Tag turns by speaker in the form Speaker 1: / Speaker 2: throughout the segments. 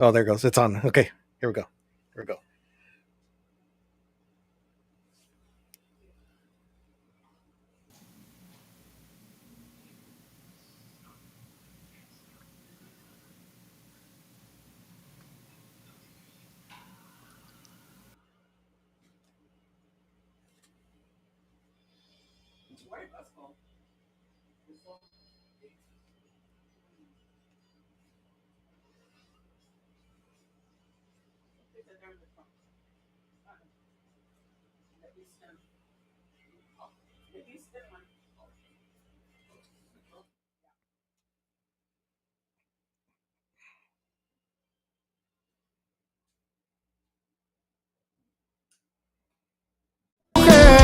Speaker 1: Oh, there it goes. It's on. Okay, here we go. Here we go.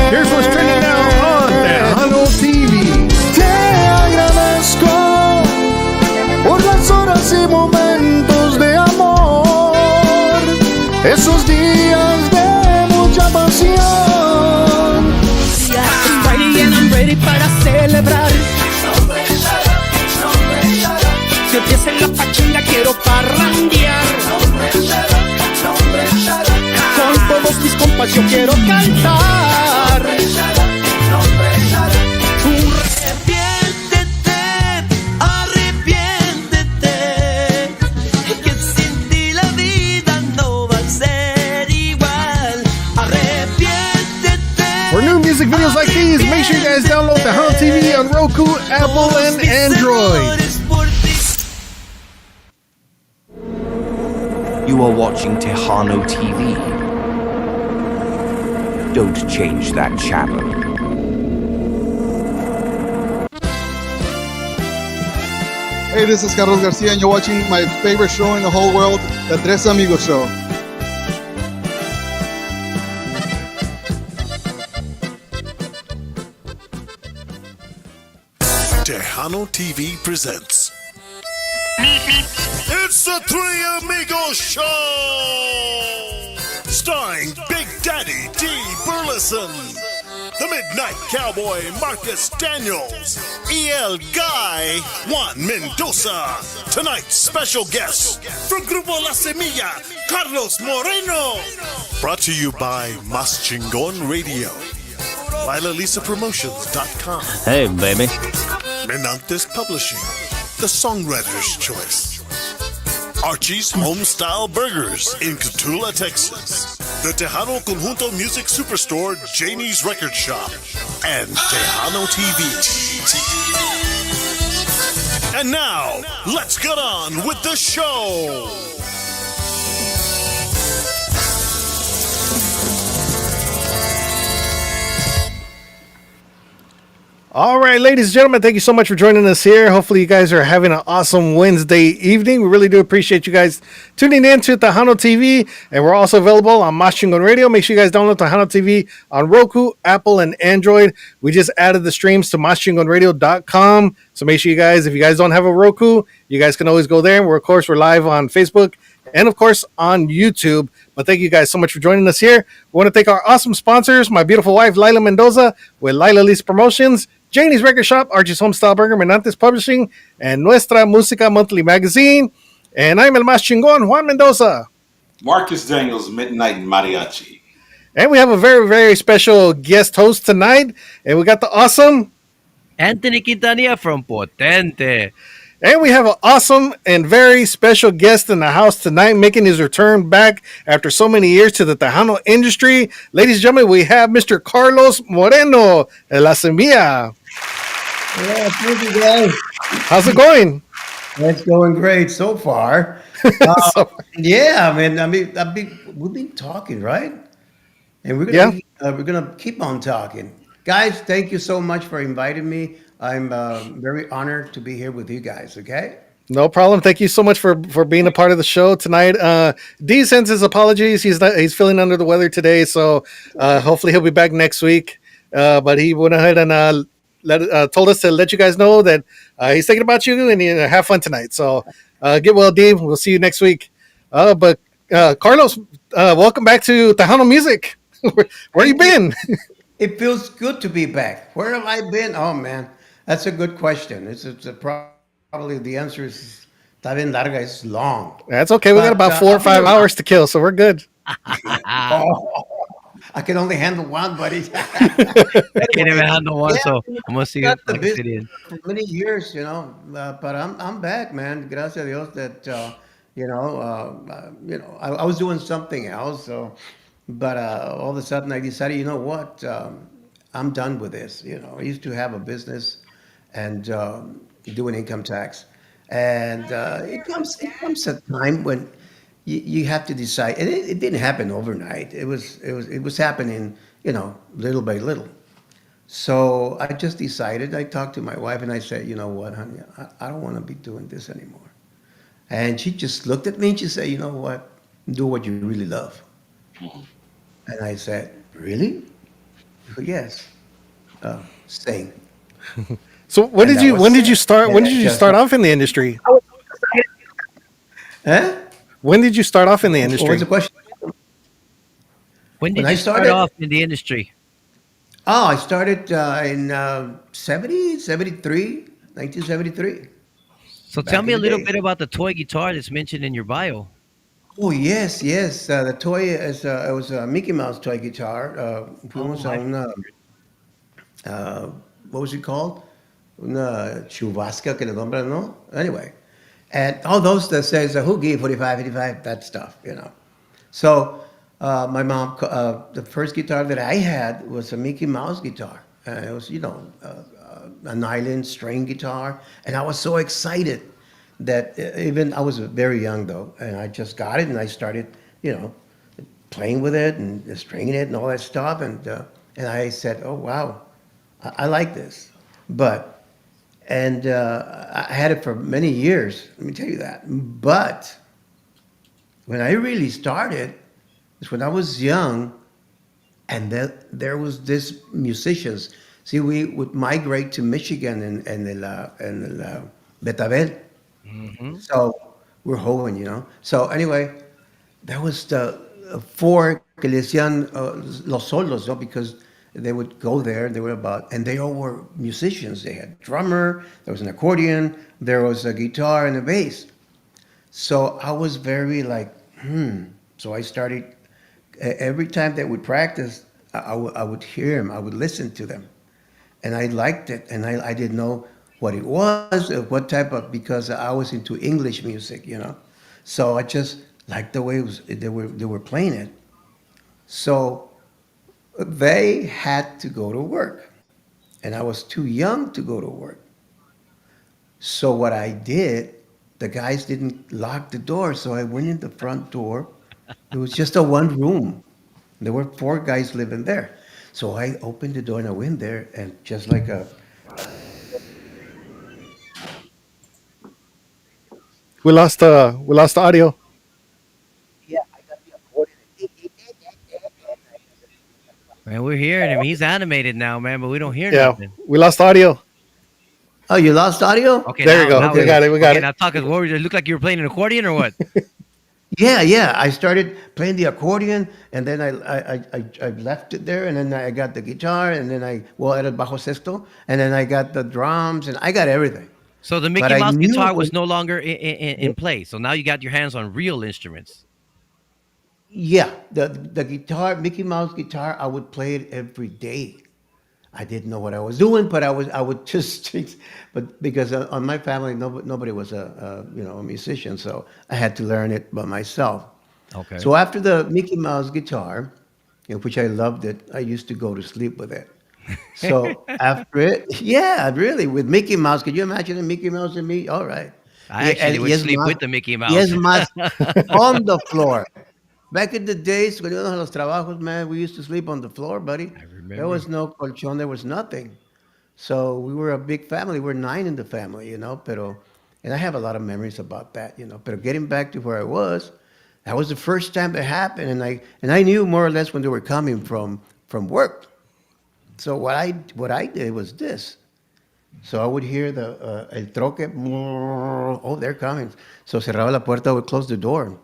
Speaker 1: Here's what's trending now on Tejano TV.
Speaker 2: Te agradezco por las horas y momentos de amor, esos días de mucha pasión.
Speaker 3: It's Friday and I'm ready para celebrar. Si empieza en la pachanga quiero parrandear. Con todos mis compas yo quiero cantar.
Speaker 4: Arrepiéntete, que sin ti la vida no va a ser igual. Arrepiéntete.
Speaker 1: For new music videos like these, make sure you guys download Tejano TV on Roku, Apple, and Android.
Speaker 5: You are watching Tejano TV. Don't change that channel.
Speaker 6: Hey, this is Carlos Garcia, and you're watching my favorite show in the whole world, the Tres Amigos Show.
Speaker 7: Tejano TV presents. It's the Three Amigos Show! Starring Big Daddy D. Burleson, the Midnight Cowboy Marcus Daniels, El Guy Juan Mendoza. Tonight's special guest from Grupo La Semilla, Carlos Moreno. Brought to you by Mas Chingon Radio, LilaLisaPromotions.com.
Speaker 8: Hey, baby.
Speaker 7: Menantes Publishing, the Songwriter's Choice. Archie's Homestyle Burgers in Cotulla, Texas. The Tejano Conjunto Music Superstore, Janie's Record Shop. And Tejano TV. And now, let's get on with the show.
Speaker 1: All right, ladies and gentlemen, thank you so much for joining us here. Hopefully, you guys are having an awesome Wednesday evening. We really do appreciate you guys tuning in to Tejano TV, and we're also available on Mas Chingon Radio. Make sure you guys download Tejano TV on Roku, Apple, and Android. We just added the streams to maschingonradio.com, so make sure you guys, if you guys don't have a Roku, you guys can always go there. We're live on Facebook and, of course, on YouTube. But thank you guys so much for joining us here. We want to thank our awesome sponsors, my beautiful wife, Lila Mendoza, with Lila Lisa Promotions, Janie's Record Shop, Archie's Homestyle Burger, Menantes Publishing, and Nuestra Música Monthly Magazine. And I'm El Mas Chingon, Juan Mendoza.
Speaker 9: Marcus Daniels, Midnight Mariachi.
Speaker 1: And we have a very, very special guest host tonight. And we got the awesome
Speaker 8: Anthony Quintanilla from Potente.
Speaker 1: And we have an awesome and very special guest in the house tonight, making his return back after so many years to the Tejano industry. Ladies and gentlemen, we have Mr. Carlos Moreno de La Semilla.
Speaker 10: Yeah, thank you, guys.
Speaker 1: How's it going?
Speaker 10: It's going great so far. Yeah, we've been talking, right? And we're gonna keep on talking, guys. Thank you so much for inviting me. I'm very honored to be here with you guys. Okay.
Speaker 1: No problem. Thank you so much for being a part of the show tonight. D sends his apologies. He's feeling under the weather today, so hopefully he'll be back next week. But he went ahead and told us to let you guys know that he's thinking about you and have fun tonight. So get well, D. We'll see you next week. But Carlos, welcome back to Tejano Music. Where you been?
Speaker 10: It feels good to be back. Where have I been? Oh man, that's a good question. It's probably the answer is Está bien larga. It's long.
Speaker 1: That's okay. We got
Speaker 10: But
Speaker 1: about 4 or 5 hours to kill, so we're good.
Speaker 10: oh, I can only handle one, buddy.
Speaker 8: I can't even
Speaker 10: Anyway,
Speaker 8: handle one,
Speaker 10: yeah,
Speaker 8: so I'm gonna see
Speaker 10: got
Speaker 8: it
Speaker 10: the
Speaker 8: like a
Speaker 10: business
Speaker 8: Syrian.
Speaker 10: for many years, but I'm back, man. Gracias a Dios that I was doing something else. So, but all of a sudden I decided, you know what, I'm done with this. I used to have a business and doing income tax, and it comes a time when you have to decide, and it didn't happen overnight. It was happening, little by little. So I just decided, I talked to my wife and I said, you know what, honey, I don't want to be doing this anymore. And she just looked at me and she said, you know what, do what you really love. And I said, really? She said, yes, sing.
Speaker 1: So when
Speaker 10: And
Speaker 1: did
Speaker 10: that
Speaker 1: you
Speaker 10: was
Speaker 1: when did you
Speaker 10: it.
Speaker 1: start
Speaker 10: And
Speaker 1: when did
Speaker 10: it
Speaker 1: you
Speaker 10: just,
Speaker 1: start off in the industry?
Speaker 10: huh?
Speaker 1: When did you start off in the
Speaker 10: What was the
Speaker 1: industry?
Speaker 10: question?
Speaker 8: When
Speaker 10: When
Speaker 8: did
Speaker 10: I
Speaker 8: you start
Speaker 10: started,
Speaker 8: off in the industry?
Speaker 10: oh, I started in 1973,
Speaker 8: So tell
Speaker 10: back
Speaker 8: me
Speaker 10: in
Speaker 8: a
Speaker 10: the
Speaker 8: little
Speaker 10: days.
Speaker 8: bit about the toy guitar that's mentioned in your bio.
Speaker 10: Oh, yes, yes. The toy it was a Mickey Mouse toy guitar.
Speaker 8: Oh,
Speaker 10: Fuimos a
Speaker 8: I
Speaker 10: una, uh, what was it called? Una chubasca que le nombran, no? Anyway, and all those that says who gave 45, 55, that stuff. So my mom, the first guitar that I had was a Mickey Mouse guitar. It was, a nylon string guitar, and I was so excited that even I was very young though, and I just got it and I started, you know, playing with it and stringing it and all that stuff, and I said, oh wow, I like this, but I had it for many years. Let me tell you that, but when I really started is when I was young, and there was this musicians. See, we would migrate to Michigan and Betabel.
Speaker 8: hmm
Speaker 10: So we're hoeing. So anyway, there was the four que le decían los solos, no? Because they would go there. They were about, and they all were musicians. They had drummer, there was an accordion, there was a guitar and a bass. So I was very like, So I started, every time they would practice, I would hear them, I would listen to them. And I liked it. And I didn't know what it was, what type of, because I was into English music. So I just liked the way they were playing it. So they had to go to work. And I was too young to go to work. So what I did, the guys didn't lock the door, so I went in the front door. It was just a one room. There were four guys living there. So I opened the door and I went there, and just like a
Speaker 1: We lost the audio.
Speaker 10: yeah, I got the accordion.
Speaker 8: Man, we're hearing him. He's animated now, man, but we don't hear
Speaker 1: Yeah,
Speaker 8: nothing.
Speaker 1: we lost audio.
Speaker 10: Oh, you lost audio?
Speaker 8: Okay,
Speaker 1: There you go.
Speaker 8: now
Speaker 1: We
Speaker 8: we
Speaker 10: Okay.
Speaker 1: got
Speaker 8: do.
Speaker 1: it. We got
Speaker 8: Okay,
Speaker 1: it.
Speaker 8: now talk us. What was it? Look like you were playing an accordion or what?
Speaker 10: Yeah, yeah. I started playing the accordion, and then I left it there, and then I got the guitar, and then era el bajo sexto, and then I got the drums, and I got everything.
Speaker 8: So the
Speaker 10: But
Speaker 8: Mickey
Speaker 10: I
Speaker 8: Mouse
Speaker 10: knew
Speaker 8: guitar was
Speaker 10: when,
Speaker 8: no longer in play. So now you got your hands on real instruments.
Speaker 10: yeah, the guitar, Mickey Mouse guitar, I would play it every day. I didn't know what I was doing, but I would just, but because on my family, nobody was a musician, so I had to learn it by myself.
Speaker 8: Okay.
Speaker 10: So after the Mickey Mouse guitar, which I loved it, I used to go to sleep with it. So after it, yeah, really, with Mickey Mouse, could you imagine a Mickey Mouse and me? All right.
Speaker 8: I
Speaker 10: Yeah,
Speaker 8: actually
Speaker 10: and
Speaker 8: would sleep with the Mickey Mouse.
Speaker 10: yes, más on the floor. Back in the days, when you know los trabajos, man, we used to sleep on the floor, buddy.
Speaker 8: I
Speaker 10: There
Speaker 8: remember.
Speaker 10: was no colchón, there was nothing. So we were a big family. We're nine in the family. And I have a lot of memories about that. But getting back to where I was, that was the first time that happened, and I knew more or less when they were coming from work. So what I did was this. So I would hear the el troque. Oh, they're coming. So cerraba la puerta. I would close the door,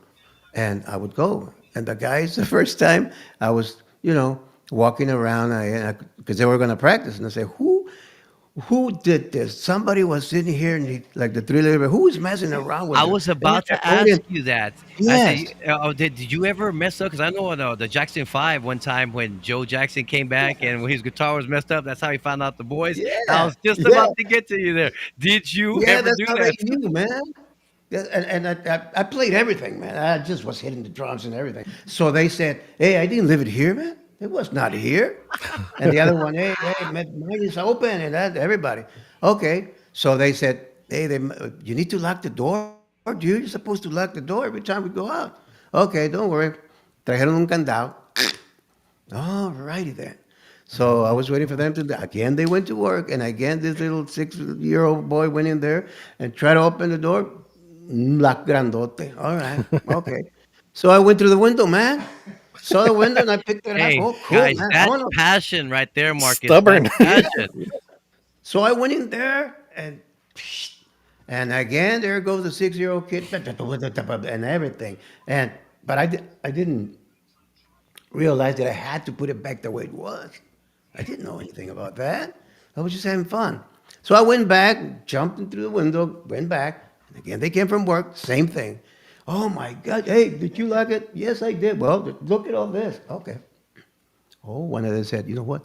Speaker 10: and I would go. And the guys, the first time I was, walking around, because they were going to practice, and I say, who did this? Somebody was sitting here and like the thriller. Who's messing around with
Speaker 8: I
Speaker 10: them?
Speaker 8: was
Speaker 10: And
Speaker 8: about to
Speaker 10: I told
Speaker 8: ask
Speaker 10: him,
Speaker 8: you that. I said,
Speaker 10: yes,
Speaker 8: "Oh, did you ever mess up?" Because I know the Jackson Five one time when Joe Jackson came back and when his guitar was messed up, that's how he found out the boys. I
Speaker 10: yeah,
Speaker 8: was just
Speaker 10: yeah,
Speaker 8: about to get to you there. Did you
Speaker 10: yeah.
Speaker 8: ever
Speaker 10: That's
Speaker 8: do
Speaker 10: how they
Speaker 8: that?
Speaker 10: knew, man. Yeah, and I played everything, man. I just was hitting the drums and everything. So they said, "Hey, I didn't leave it here, man. It was not here." And the other one, "Hey, mine is open," and that everybody. Okay, so they said, "Hey, you need to lock the door, dude. You're supposed to lock the door every time we go out." Okay, don't worry. Trajeron un candado. All righty then. So I was waiting for them to. Again, they went to work, and again, this little 6-year-old boy went in there and tried to open the door. La grandote. All right. Okay. So I went through the window, man. Saw the window and I picked it up.
Speaker 8: Hey,
Speaker 10: Oh, cool,
Speaker 8: guys,
Speaker 10: man. I
Speaker 8: that's
Speaker 10: want to.
Speaker 8: passion right there, Marcus. That's
Speaker 1: Stubborn.
Speaker 8: passion.
Speaker 10: So I went in there and again, there goes the 6-year-old kid and everything. And but I didn't realize that I had to put it back the way it was. I didn't know anything about that. I was just having fun. So I went back, jumped in through the window, went back, and again they came from work, same thing. Oh my God! Hey, did you like it? Yes, I did. Well, look at all this. Okay. Oh, one of them said, you know what?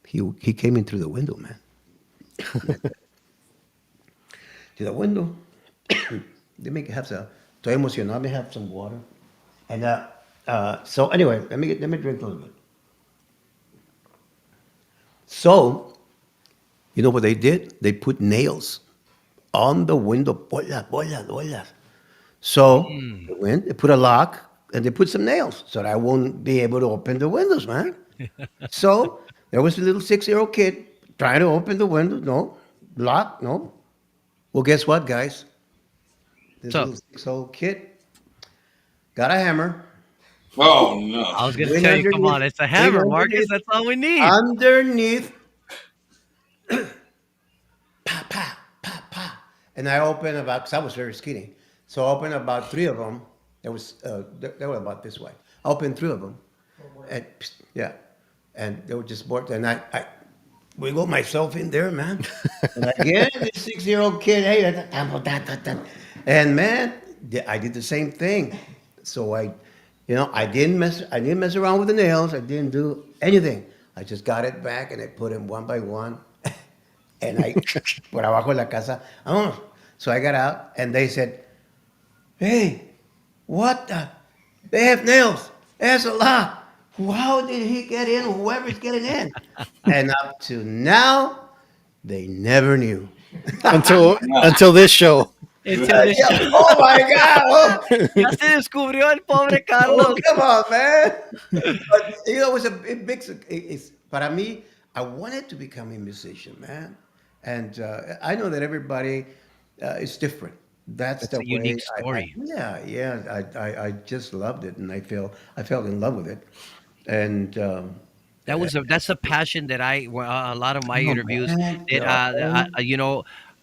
Speaker 10: He came in through the window, man. To the window. Let me have some. Estoy emocionado. Let me have some water. And so anyway, let me drink a little bit. So, you know what they did? They put nails on the window. Bolas. So they went, they put a lock, and they put some nails so that I won't be able to open the windows, man. So there was a little 6-year-old kid trying to open the window. No, lock, no. Well, guess what, guys? This
Speaker 8: So
Speaker 10: little 6-year-old kid got a hammer,
Speaker 9: Oh no.
Speaker 8: I was gonna
Speaker 10: went
Speaker 8: tell you, come
Speaker 10: underneath,
Speaker 8: on, it's a
Speaker 10: went
Speaker 8: hammer, Marcus.
Speaker 10: underneath,
Speaker 8: That's all we need.
Speaker 10: underneath, pa, pa, pa, pa. And I opened about, because I was very skinny. So I opened about 3 of them. They were about this way. I opened 3 of them. And yeah. And they were just bored. And I wiggled myself in there, man. And again, this 6-year-old kid, hey, and man, I did the same thing. So I didn't mess around with the nails. I didn't do anything. I just got it back and I put them one by one. And I, por abajo de la casa, oh. So I got out and they said, hey, what the? They have nails. That's a lot. How did he get in? Whoever's getting in. And up to now, they never knew.
Speaker 1: until this show.
Speaker 8: Until this
Speaker 10: Yeah. Oh my God. Oh,
Speaker 8: ya se descubrió el pobre
Speaker 10: oh,
Speaker 8: Carlos.
Speaker 10: come on, man. But, it was a big, it's, para me, I wanted to become a musician, man. And I know that everybody is different. That's
Speaker 8: That's
Speaker 10: the
Speaker 8: a unique
Speaker 10: way.
Speaker 8: story.
Speaker 10: Yeah. I just loved it, and I fell in love with it. And
Speaker 8: That's a passion that a lot of my
Speaker 10: oh
Speaker 8: interviews
Speaker 10: man,
Speaker 8: that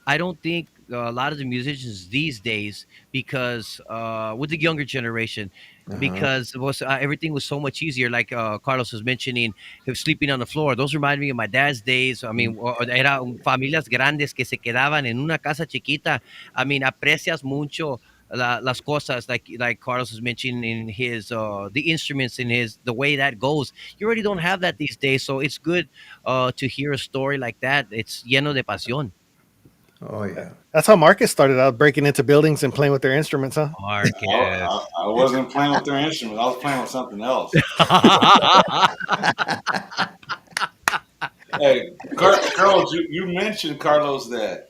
Speaker 8: I don't think a lot of the musicians these days, because with the younger generation,
Speaker 10: uh-huh.
Speaker 8: because everything was so much easier, like Carlos was mentioning him sleeping on the floor. Those remind me of my dad's days. I mean, era familias grandes que se quedaban en una casa chiquita. I mean, aprecias mucho las cosas, like Carlos was mentioning in his the instruments in his the way that goes. You already don't have that these days, so it's good to hear a story like that. It's lleno de pasión.
Speaker 10: Oh yeah.
Speaker 1: That's how Marcus started out breaking into buildings and playing with their instruments, huh?
Speaker 8: Marcus.
Speaker 9: I wasn't playing with their instrument. I was playing with something else. Hey, Carlos, you mentioned, Carlos, that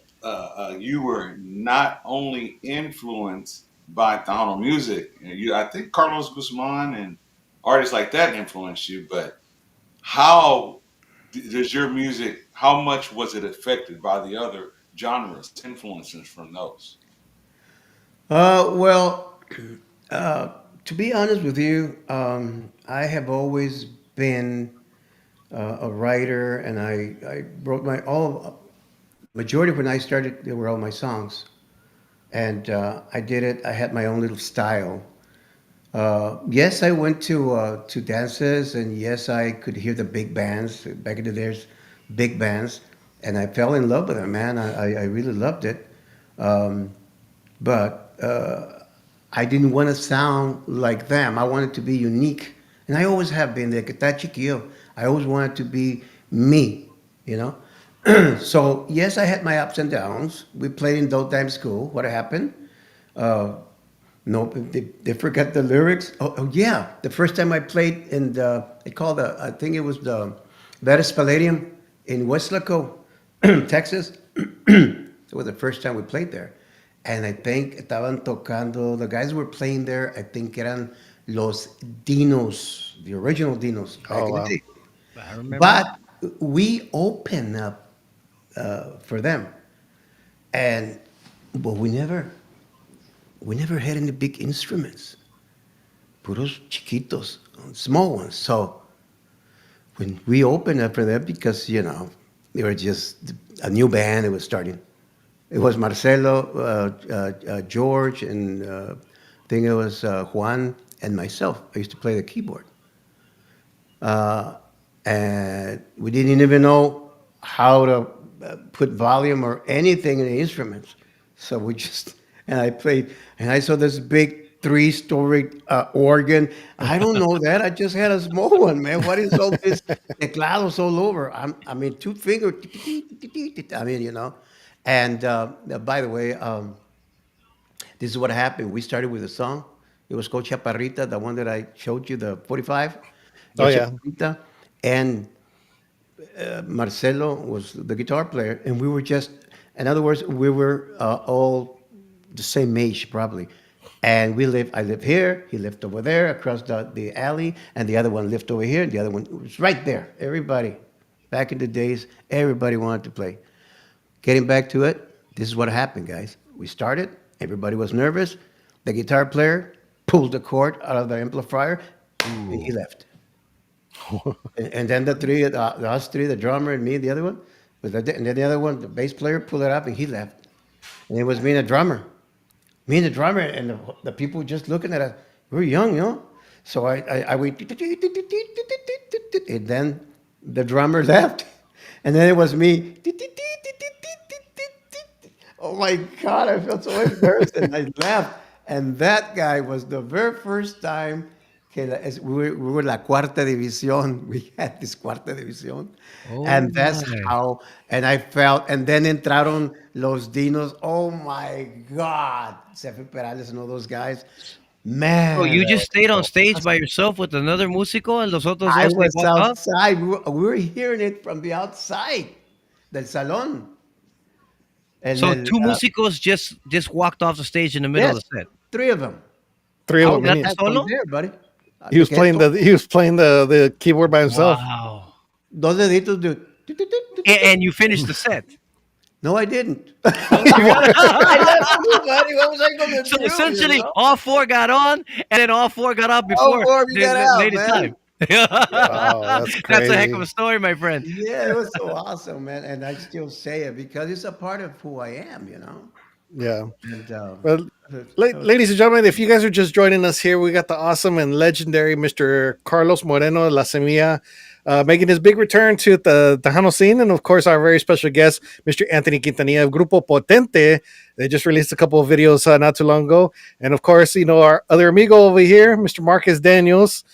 Speaker 9: you were not only influenced by Tejano music. I think Carlos Guzman and artists like that influenced you, but how does your music, how much was it affected by the other genres, influences from those?
Speaker 10: Well, uh, to be honest with you, I have always been a writer, and I wrote my all majority of when I started. They were all my songs, and I did it. I had my own little style. Yes, I went to dances, and yes, I could hear the big bands back in the days, big bands, and I fell in love with it, man. I really loved it. Um, but I didn't want to sound like them. I wanted to be unique, and I always have been. De que está chiquillo, I always wanted to be me, you know. So yes, I had my ups and downs. We played in Dot Time School. What happened? Uh, no, they forgot the lyrics. Oh, yeah, the first time I played in the, they called the, I think it was the Veras Palladium in Westlaco, Texas. It was the first time we played there. And I think estaban tocando, the guys who were playing there, I think eran Los Dinos, the original Dinos back
Speaker 1: Oh
Speaker 10: in the
Speaker 1: wow.
Speaker 10: day.
Speaker 8: I remember that.
Speaker 10: But we opened up for them. And, but we never had any big instruments, puros chiquitos, small ones. So when we opened up for them, because they were just a new band that was starting. It was Marcelo, George, and I think it was Juan and myself. I used to play the keyboard, uh, and we didn't even know how to put volume or anything in the instruments. So we just, and I played, and I saw this big three-story organ. I don't know that. I just had a small one, man. What is all this teclados all over? I mean, two finger. I mean, And by the way, this is what happened. We started with a song. It was called Chaparrita, the one that I showed you, the 45.
Speaker 1: Oh
Speaker 10: Yeah,
Speaker 1: yeah.
Speaker 10: Chaparrita. And Marcelo was the guitar player, and we were just, in other words, we were all the same age probably. And I live here, he lived over there across the alley, and the other one lived over here, and the other one was right there. Everybody, back in the days, everybody wanted to play. Getting back to it, this is what happened, guys. We started, everybody was nervous. The guitar player pulled the cord out of the amplifier, and he left. And then us three, the drummer and me, the other one, and then the other one, the bass player, pulled it up and he left. And it was me and the drummer. Me and the drummer, and the people just looking at us. We were young, So I went, and then the drummer left. And then it was me. Oh my God, I felt so embarrassed. And I laughed. And that guy was the very first time we were la cuarta división. We had this cuarta división.
Speaker 8: Oh
Speaker 10: And that's
Speaker 8: my.
Speaker 10: how, and I felt, and then entraron los Dinos. Oh my God. Cefe Perales and all those guys.
Speaker 8: So
Speaker 10: Man,
Speaker 8: you
Speaker 10: that
Speaker 8: just
Speaker 10: was
Speaker 8: stayed on
Speaker 10: so
Speaker 8: stage by
Speaker 10: awesome.
Speaker 8: yourself with another músico and los otros
Speaker 10: I
Speaker 8: dos they
Speaker 10: was
Speaker 8: walked off?
Speaker 10: outside. We were hearing it from the outside del salón. And
Speaker 8: So
Speaker 10: then
Speaker 8: two músicos just walked off the stage in the middle of
Speaker 10: yes,
Speaker 8: the set.
Speaker 10: three of them.
Speaker 1: Three
Speaker 10: I
Speaker 1: of
Speaker 10: was
Speaker 1: them. And
Speaker 10: the
Speaker 8: ¿Quedaste
Speaker 10: last one
Speaker 8: solo?
Speaker 10: there, buddy.
Speaker 1: he was
Speaker 10: Me quedé
Speaker 1: playing
Speaker 10: solo.
Speaker 1: the keyboard by himself.
Speaker 8: Wow.
Speaker 10: Dos deditos de.
Speaker 8: And you finished the set.
Speaker 10: No, I didn't.
Speaker 8: Oh my God.
Speaker 10: I left everybody. What was I going to
Speaker 8: So
Speaker 10: do?
Speaker 8: essentially, all four got on, and then all four got off
Speaker 10: How
Speaker 8: before
Speaker 10: far we got
Speaker 8: the
Speaker 10: out,
Speaker 8: latest
Speaker 10: man?
Speaker 8: time.
Speaker 1: Wow, that's
Speaker 8: That's a heck of
Speaker 1: crazy.
Speaker 8: a story, my friend.
Speaker 10: Yeah, it was so awesome, man. And I still say it because it's a part of who I am.
Speaker 1: Yeah.
Speaker 10: And
Speaker 1: Well,
Speaker 10: that was-
Speaker 1: ladies and gentlemen, if you guys are just joining us here, we got the awesome and legendary Mr. Carlos Moreno La Semilla making his big return to the Tejano scene. And of course, our very special guest, Mr. Anthony Quintanilla of Grupo Potente. They just released a couple of videos not too long ago. And of course, our other amigo over here, Mr. Marcus Daniels,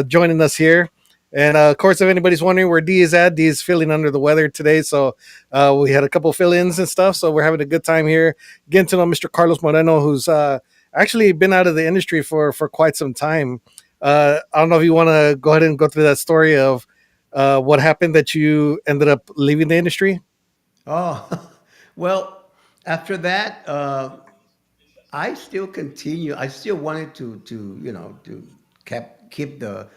Speaker 1: joining us here. And of course, if anybody's wondering where D is at, D is feeling under the weather today. So we had a couple fill-ins and stuff. So we're having a good time here, getting to know Mr. Carlos Moreno, who's actually been out of the industry for quite some time. I don't know if you want to go ahead and go through that story of what happened that you ended up leaving the industry.
Speaker 10: Oh, well, after that, I still continue. I still wanted to keep the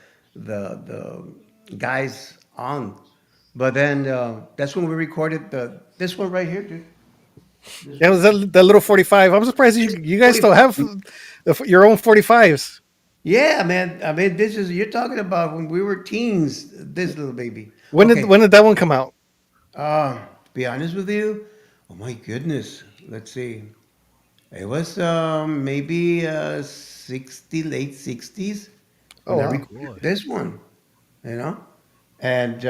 Speaker 10: guys on, but then that's when we recorded this one right here, dude.
Speaker 1: Yeah, it was that little 45. I'm surprised you guys still have your own 45s.
Speaker 10: Yeah, man. I mean, this is you're talking about when we were teens. This little baby.
Speaker 1: When did
Speaker 10: Okay.
Speaker 1: when did that one come out?
Speaker 10: To be honest with you, oh my goodness. Let's see. It was maybe 60, late 60s
Speaker 1: Oh
Speaker 10: when I
Speaker 1: wow.
Speaker 10: recorded this one, you know? And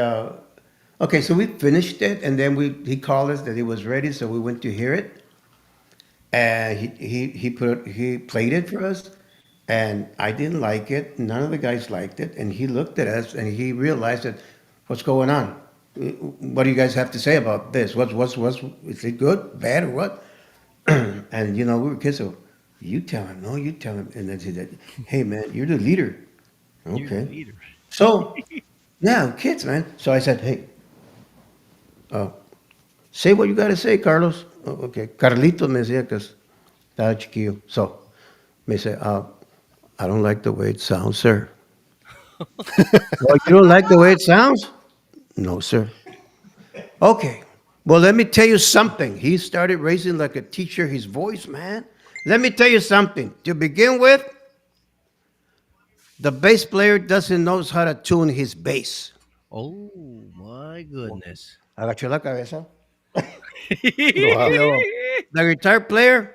Speaker 10: Okay, so we finished it, and then he called us that it was ready, so we went to hear it, and he played it for us, and I didn't like it. None of the guys liked it, and he looked at us, and he realized that what's going on? What do you guys have to say about this? What's is it good, bad, or what? And we were kids, so you tell him, no, you tell him, and then he said, hey man, you're the leader,
Speaker 8: You're the
Speaker 10: okay?
Speaker 8: leader.
Speaker 10: So yeah, kids, man. So I said, hey, uh, say what you got to say, Carlos. Oh, okay. Carlitos me decía que estaba chiquillo. So, me say, I don't like the way it sounds, sir. Well, you don't like the way it sounds? No, sir. Okay. Well, let me tell you something. He started raising like a teacher his voice, man. Let me tell you something. To begin with, the bass player doesn't know how to tune his bass.
Speaker 8: Oh my goodness.
Speaker 10: Agachó la cabeza.
Speaker 1: Wow.
Speaker 10: Luego, the guitar player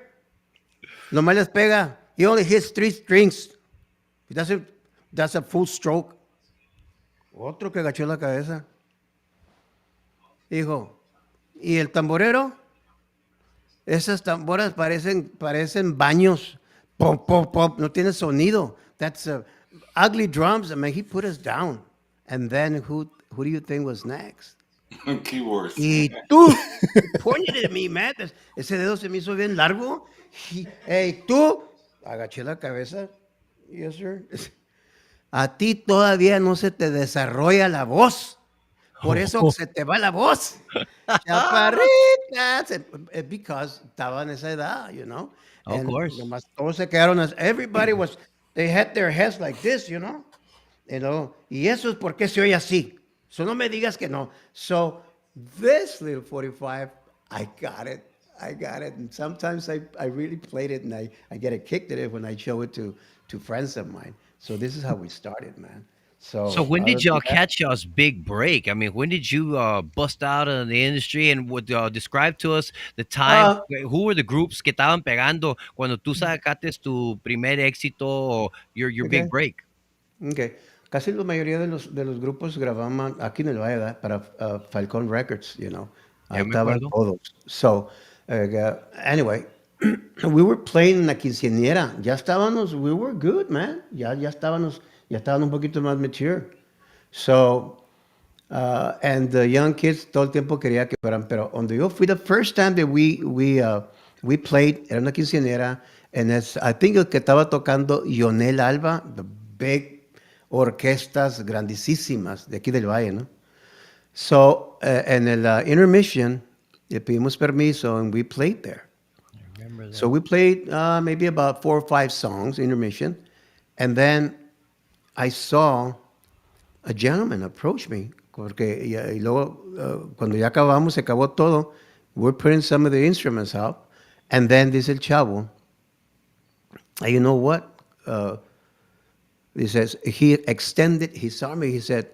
Speaker 10: nomás les pega. He only hits 3 strings. He doesn't. That's a full stroke. Otro que agachó la cabeza. Dijo, ¿y el tamborero? Esas tamboras parecen baños. Pop, pop, pop. No tiene sonido. That's ugly drums. I mean, he put us down. And then who do you think was next?
Speaker 9: Keywords.
Speaker 10: Y tú, pointed at me, man. Ese dedo se me hizo bien largo. Hey, tú, agaché la cabeza. Yes, sir. A ti todavía no se te desarrolla la voz. Por eso se te va la voz. Chaparrita. Because estaba en esa edad,
Speaker 8: Of course.
Speaker 10: Nomás todos se quedaron, everybody they had their heads like this, Y eso es porque se oye así. So no me digas que no. So this little 45, I got it. And sometimes I really played it, and I get a kick at it when I show it to friends of mine. So this is how we started, man.
Speaker 8: So when did y'all catch y'all's big break? I mean, when did you bust out in the industry? And would describe to us the time? Who were the groups que estaban pegando cuando tú sacaste tu primer éxito o your big break?
Speaker 10: Okay. Casi la mayoría de los grupos grababan aquí en el Valle, ¿verdad? Para Falcon Records, Ahí estaban todos. So, anyway, we were playing en la quinceañera. We were good, man. Ya estábamos un poquito más mature. So, and the young kids todo el tiempo quería que fueran, pero donde yo fui, the first time that we played, era una quinceañera, and I think el que estaba tocando Yonel Alba, the big orquestas grandísimas de aquí del Valle, ¿no? So, en el intermission, le pedimos permiso, and we played there.
Speaker 8: I remember that.
Speaker 10: So we played maybe about 4 or 5 songs, intermission, and then I saw a gentleman approach me, porque y luego, cuando ya acabamos, se acabó todo, we're putting some of the instruments out, and then dice el chavo, hey, you know what? He says, he extended his arm. He said,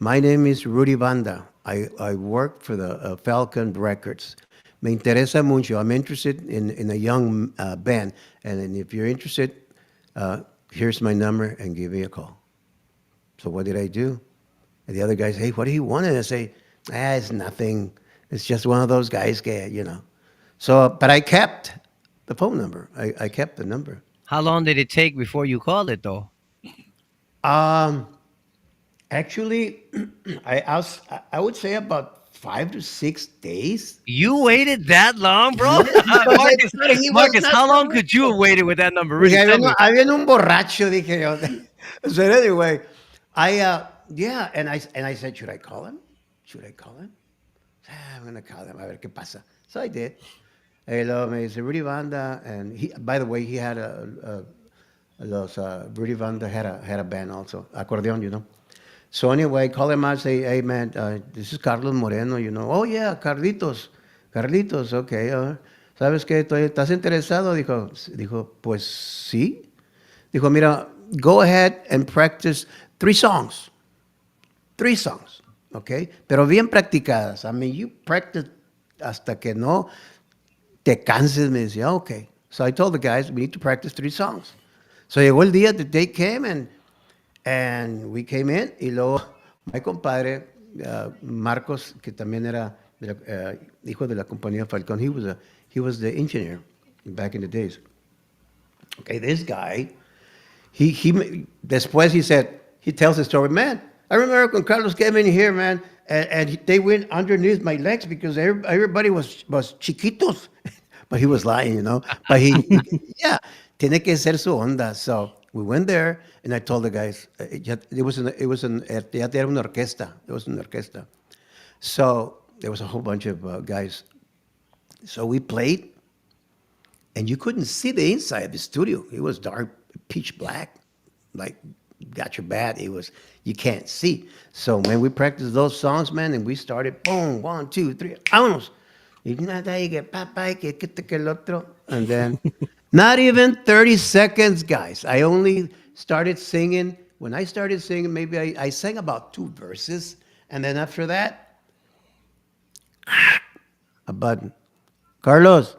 Speaker 10: my name is Rudy Banda. I work for the Falcon Records. Me interesa mucho. I'm interested in a young band. And if you're interested, here's my number and give me a call. So what did I do? And the other guys, hey, what do you want? And I say, it's nothing. It's just one of those guys, So, but I kept the phone number. I kept the number.
Speaker 8: How long did it take before you called it, though?
Speaker 10: Actually, I would say about 5 to 6 days.
Speaker 8: You waited that long, bro? Marcus, how long could you have waited with that number? Really,
Speaker 10: Había un borracho, dije yo. So anyway, and I said, should I call him? I'm going to call him, a ver qué pasa. So I did. Hello, me dice, Rudy Banda, and by the way, he had Rudy Banda had a band also, accordion, So anyway, I call him out, say, hey man, this is Carlos Moreno, Oh yeah, Carlitos, okay. ¿Sabes qué? ¿Estás interesado? Dijo, pues sí. Dijo, mira, go ahead and practice 3 songs. 3 songs, okay? Pero bien practicadas. I mean, you practice hasta que no te canses. Me decía, okay. So I told the guys, we need to practice 3 songs. So llegó el día, the day came, and we came in, y luego my compadre Marcos, que también era hijo de la compañía Falcón. He was the engineer back in the days. Okay, this guy, después he tells the story, man. I remember when Carlos came in here, man, and they went underneath my legs because everybody was chiquitos, but he was lying, you know. But yeah, tiene que ser su onda. So we went there, and I told the guys, ya era una orquesta. It was an orquesta. So there was a whole bunch of guys. So we played, and you couldn't see the inside of the studio. It was dark, pitch black, like got your bat. It was you can't see. So man, we practiced those songs, man, and we started boom, one, two, three, vámonos. Y nada, y que papá, y que el otro. And then not even 30 seconds, guys. I only started singing. When I started singing, maybe I sang about 2 verses, and then after that, a button. Carlos,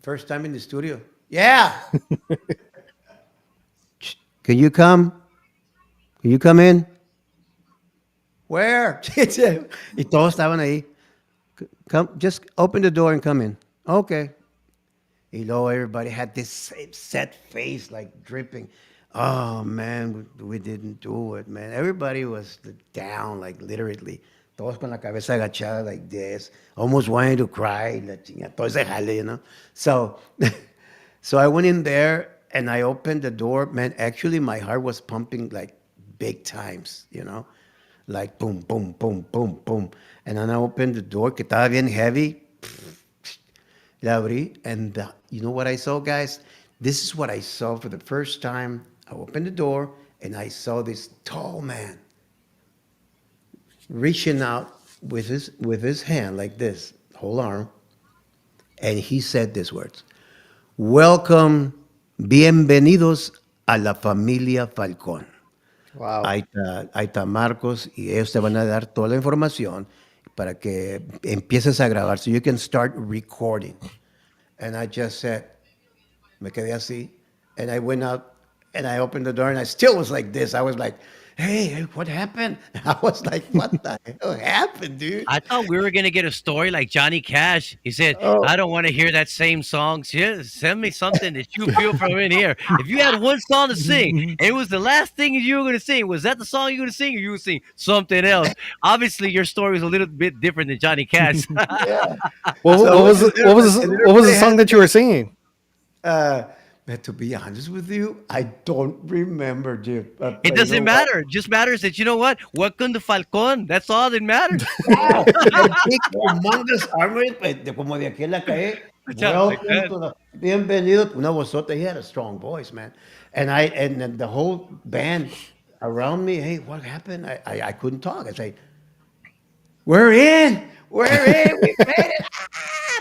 Speaker 10: first time in the studio. Yeah. Can you come? Can you come in? Where? Y todos estaban ahí. Come, just open the door and come in. Okay. Y luego everybody had this same set face, like dripping. Oh man, we didn't do it, man. Everybody was down, like literally. Todos con la cabeza agachada like this, almost wanting to cry. La chinga, todo ese jale, you know. So, so I went in there and I opened the door. Man, actually, my heart was pumping like big times, you know, like boom, boom, boom, boom, boom. And then I opened the door, que estaba bien heavy. La abrí, and you know what I saw, guys? This is what I saw for the first time. I opened the door and I saw this tall man reaching out with his hand like this, whole arm, and he said these words: "Welcome, bienvenidos a la familia Falcón."
Speaker 1: Wow.
Speaker 10: Ahí está Marcos y ellos te van a dar toda la información para que empieces a grabar, so you can start recording. And I just said, me quedé así, and I went out and I opened the door and I still was like this. I was like, hey, what happened? I was like, what the hell happened, dude?
Speaker 8: I thought we were gonna get a story like Johnny Cash. He said,
Speaker 10: Oh.
Speaker 8: "I don't want to hear that same song. Send me something that you feel from in here. If you had one song to sing, and it was the last thing you were gonna sing, was that the song you were gonna sing, or you would sing something else?" Obviously, your story was a little bit different than Johnny Cash.
Speaker 10: Yeah.
Speaker 1: What,
Speaker 10: So
Speaker 1: what was
Speaker 10: and
Speaker 1: what was
Speaker 10: everybody
Speaker 1: what was the
Speaker 10: had
Speaker 1: song that you were singing?
Speaker 10: But to be honest with you, I don't remember, dude.
Speaker 8: It
Speaker 10: But you know
Speaker 8: doesn't
Speaker 10: what?
Speaker 8: matter. It just matters that you know what? Welcome to Falcon. That's all that matters.
Speaker 10: Wow, a big humongous armory, como de aquí en la calle. Welcome to the bienvenido. Una vozota. He had a strong voice, man. And then the whole band around me. Hey, what happened? I couldn't talk. I say, we're in. We're in. We made it.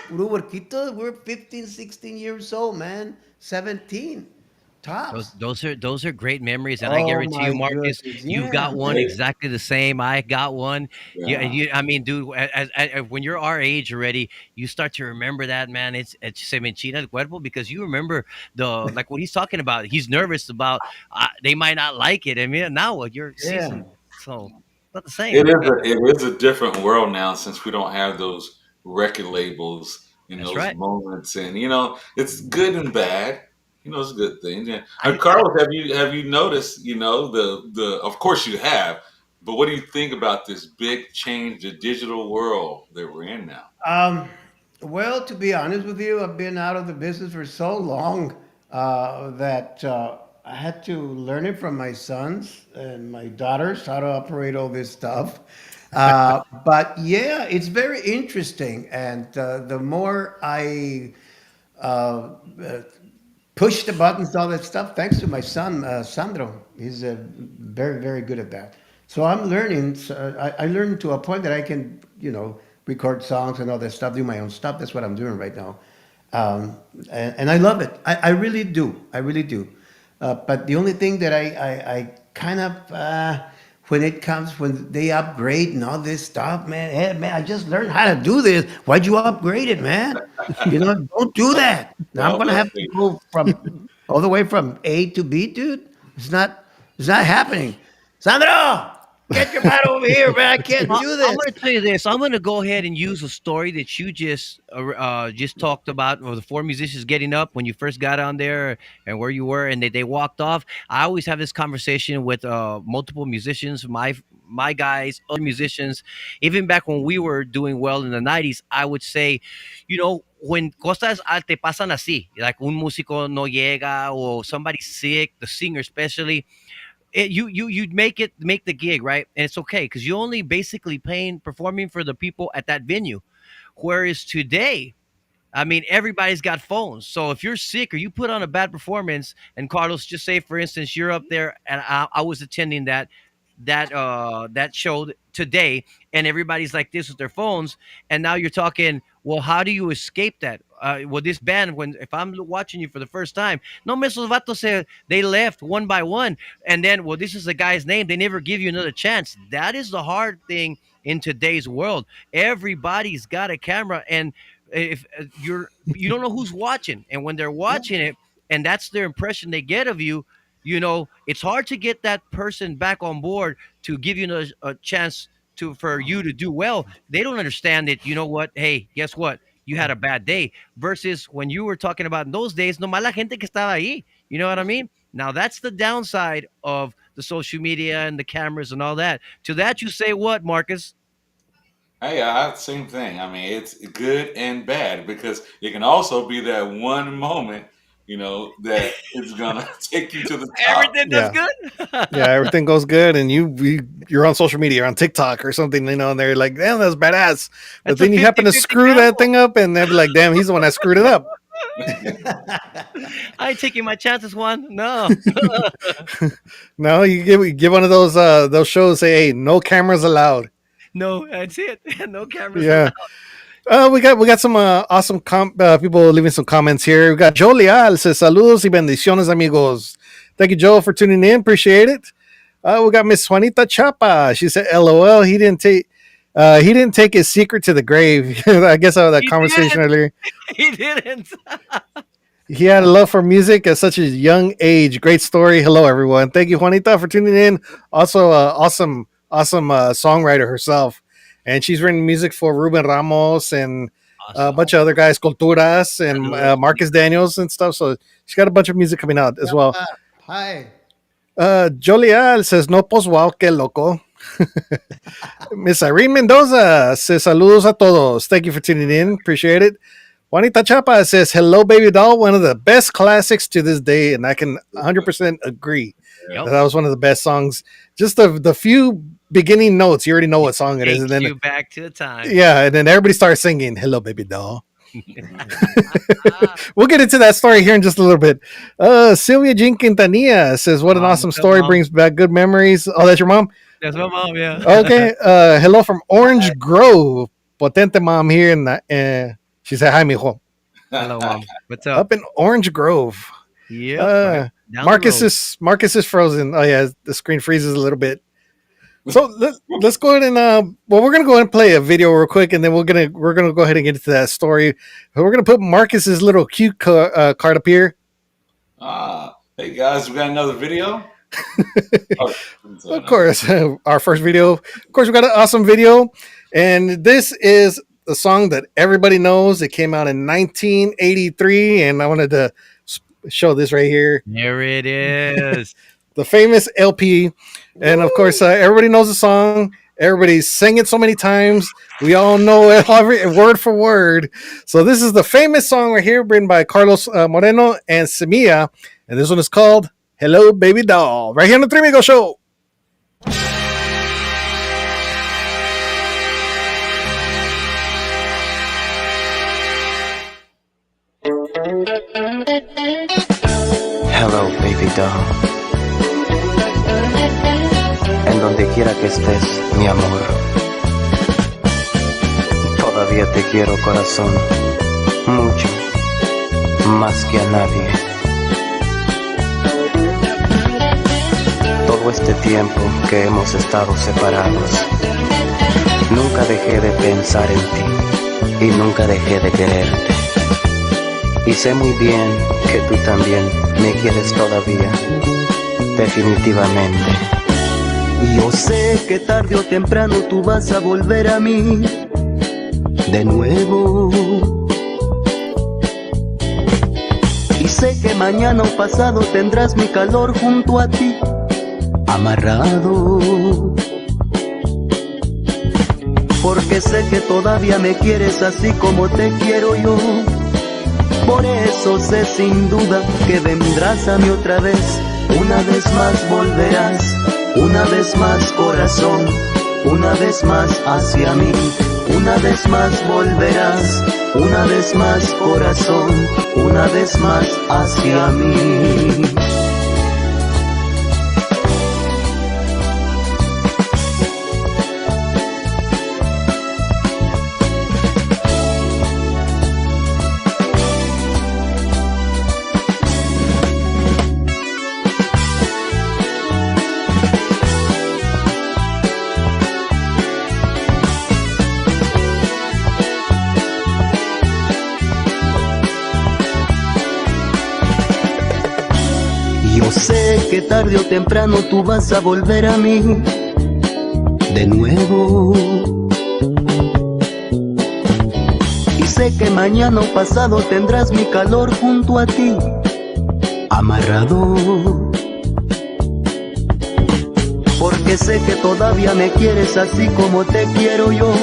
Speaker 10: Puro huerquito. We're 15, 16 years old, man. 17 tops.
Speaker 8: Those are great memories, and I
Speaker 10: Oh
Speaker 8: guarantee you,
Speaker 10: my
Speaker 8: Marcus,
Speaker 10: goodness.
Speaker 8: you
Speaker 10: Yeah.
Speaker 8: got one exactly the same. I got one. Yeah,
Speaker 9: Yeah.
Speaker 8: I mean, dude, when you're our age already, you start to remember that, man. It's se me enchina el cuerpo because you remember like what he's talking about. He's nervous about they might not like it. I mean, now you're
Speaker 10: Yeah.
Speaker 8: seasoned, so it's not the
Speaker 9: It
Speaker 8: same.
Speaker 9: is it is a different world now since we don't have those record labels in
Speaker 8: That's
Speaker 9: those
Speaker 8: right.
Speaker 9: moments, and it's good and bad. It's a good thing. Yeah.
Speaker 8: I
Speaker 9: Carlos, have you noticed? The of course you have, but what do you think about this big change, the digital world that we're in now?
Speaker 10: Um, well, to be honest with you, I've been out of the business for so long that I had to learn it from my sons and my daughters how to operate all this stuff. But yeah, it's very interesting. And the more I uh, push the buttons, all that stuff, thanks to my son, Sandro. He's very, very good at that. So I'm learning. So I learned to a point that I can, record songs and all that stuff, do my own stuff. That's what I'm doing right now. And I love it. I really do. I really do. But the only thing that I kind of, when they upgrade and all this stuff, man, hey, man, I just learned how to do this. Why'd you upgrade it, man? Don't do that. Now I'm
Speaker 9: Well,
Speaker 10: going to
Speaker 9: let's
Speaker 10: have to
Speaker 9: see.
Speaker 10: go all the way from A to B, dude. It's not happening. Sandro! Get your butt over here, man. I can't do this.
Speaker 8: I'm going to tell you this. I'm going to go ahead and use a story that you just talked about, of the four musicians getting up when you first got on there and where you were, and they walked off. I always have this conversation with multiple musicians, my guys, other musicians. Even back when we were doing well in the 90s, I would say, when cosas te pasan así, like un músico no llega or somebody's sick, the singer especially, you make the gig, right, and it's okay because you only basically performing for the people at that venue. Whereas today, I mean, everybody's got phones. So if you're sick or you put on a bad performance, and Carlos, just say for instance, you're up there and I was attending that show today, and everybody's like this with their phones, and now you're talking, well, how do you escape that? Well, this band, if I'm watching you for the first time, no me esos vatos they left one by one, and then, well, this is the guy's name, they never give you another chance. That is the hard thing in today's world. Everybody's got a camera, and if you don't know who's watching, and when they're watching it, and that's their impression they get of you, it's hard to get that person back on board to give you a chance for you to do well. They don't understand that, what, hey, guess what, you had a bad day, versus when you were talking about in those days, nomás la gente que estaba ahí, you know what I mean? Now that's the downside of the social media and the cameras and all that. To that you say what, Marcus?
Speaker 9: Hey, same thing. I mean, it's good and bad because it can also be that one moment, that is gonna take you to the top.
Speaker 8: Everything does good.
Speaker 1: Yeah, everything goes good, and you're on social media, or on TikTok or something, and they're like, "Damn, that's badass." But then you happen to screw that thing up, and they're like, "Damn, he's the one that screwed it up."
Speaker 8: I ain't taking my chances, Juan. No.
Speaker 1: No, you give one of those shows. Say, "Hey, no cameras allowed."
Speaker 8: No, that's it. No cameras.
Speaker 1: Yeah. We got some awesome people leaving some comments here. We got Joe Leal says saludos y bendiciones, amigos. Thank you, Joe, for tuning in. Appreciate it. We got Miss Juanita Chapa. She said, "LOL, he didn't take his secret to the grave." I guess I had that conversation earlier.
Speaker 8: He didn't.
Speaker 1: He had a love for music at such a young age. Great story. Hello, everyone. Thank you, Juanita, for tuning in. Also, awesome songwriter herself. And she's written music for Ruben Ramos and a bunch of other guys, Culturas and Marcus Daniels and stuff. So she's got a bunch of music coming out as well.
Speaker 10: Hi.
Speaker 1: Jolial says, "No, pues wow, que loco." Miss Irene Mendoza says, "Saludos a todos." Thank you for tuning in. Appreciate it. Juanita Chapa says, "Hello, baby doll. One of the best classics to this day." And I can 100% agree.
Speaker 8: Yep.
Speaker 1: That was one of the best songs. Just the few beginning notes, you already know what song it is, and then
Speaker 8: you back to the time.
Speaker 1: Yeah, and then everybody starts singing "Hello, Baby Doll." We'll get into that story here in just a little bit. Sylvia Jean Quintanilla says, "What an awesome story!
Speaker 8: Mom.
Speaker 1: Brings back good memories." Oh, that's your mom?
Speaker 8: That's my mom. Yeah.
Speaker 1: Okay. Hello from Orange Grove. Potente mom here, and she said, "Hi, mijo."
Speaker 8: Hello, mom. What's up?
Speaker 1: Up in Orange Grove.
Speaker 8: Yeah.
Speaker 1: Marcus is frozen. Oh yeah, the screen freezes a little bit. So let's go ahead and we're gonna go ahead and play a video real quick, and then we're gonna go ahead and get into that story. We're gonna put Marcus's little cute card up here.
Speaker 9: Hey guys, we got another video.
Speaker 1: Of course, our first video. Of course, we got an awesome video, and this is a song that everybody knows. It came out in 1983, and I wanted to show this right here.
Speaker 8: There it is.
Speaker 1: The famous LP. And of course, everybody knows the song. Everybody's sang it so many times. We all know it word for word. So this is the famous song right here, written by Carlos Moreno and Semilla. And this one is called "Hello, Baby Doll." Right here on the Three Amigo Show.
Speaker 11: Hello, baby doll. En donde quiera que estés, mi amor. Todavía te quiero, corazón. Mucho. Más que a nadie. Todo este tiempo que hemos estado separados, nunca dejé de pensar en ti. Y nunca dejé de quererte. Y sé muy bien que tú también me quieres todavía, definitivamente. Yo sé que tarde o temprano tú vas a volver a mí de nuevo. Y sé que mañana o pasado tendrás mi calor junto a ti, amarrado. Porque sé que todavía me quieres así como te quiero yo. Por eso sé sin duda que vendrás a mí otra vez. Una vez más volverás, una vez más corazón, una vez más hacia mí. Una vez más volverás, una vez más corazón, una vez más hacia mí. Yo sé que tarde o temprano tú vas a volver a mí de nuevo. Y sé que mañana o pasado tendrás mi calor junto a ti, amarrado. Porque sé que todavía me quieres así como te quiero yo.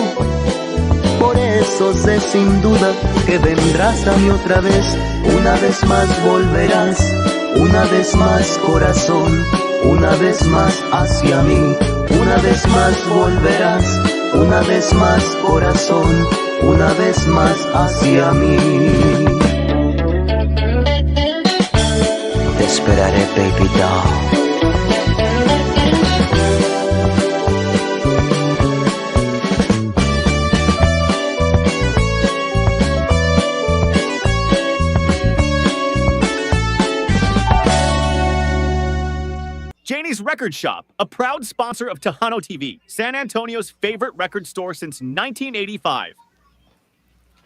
Speaker 11: Por eso sé sin duda que vendrás a mí otra vez. Una vez más volverás, una vez más corazón, una vez más hacia mí. Una vez más volverás, una vez más corazón, una vez más hacia mí. Te esperaré, baby doll.
Speaker 12: Janie's Record Shop, a proud sponsor of Tejano TV, San Antonio's favorite record store since 1985.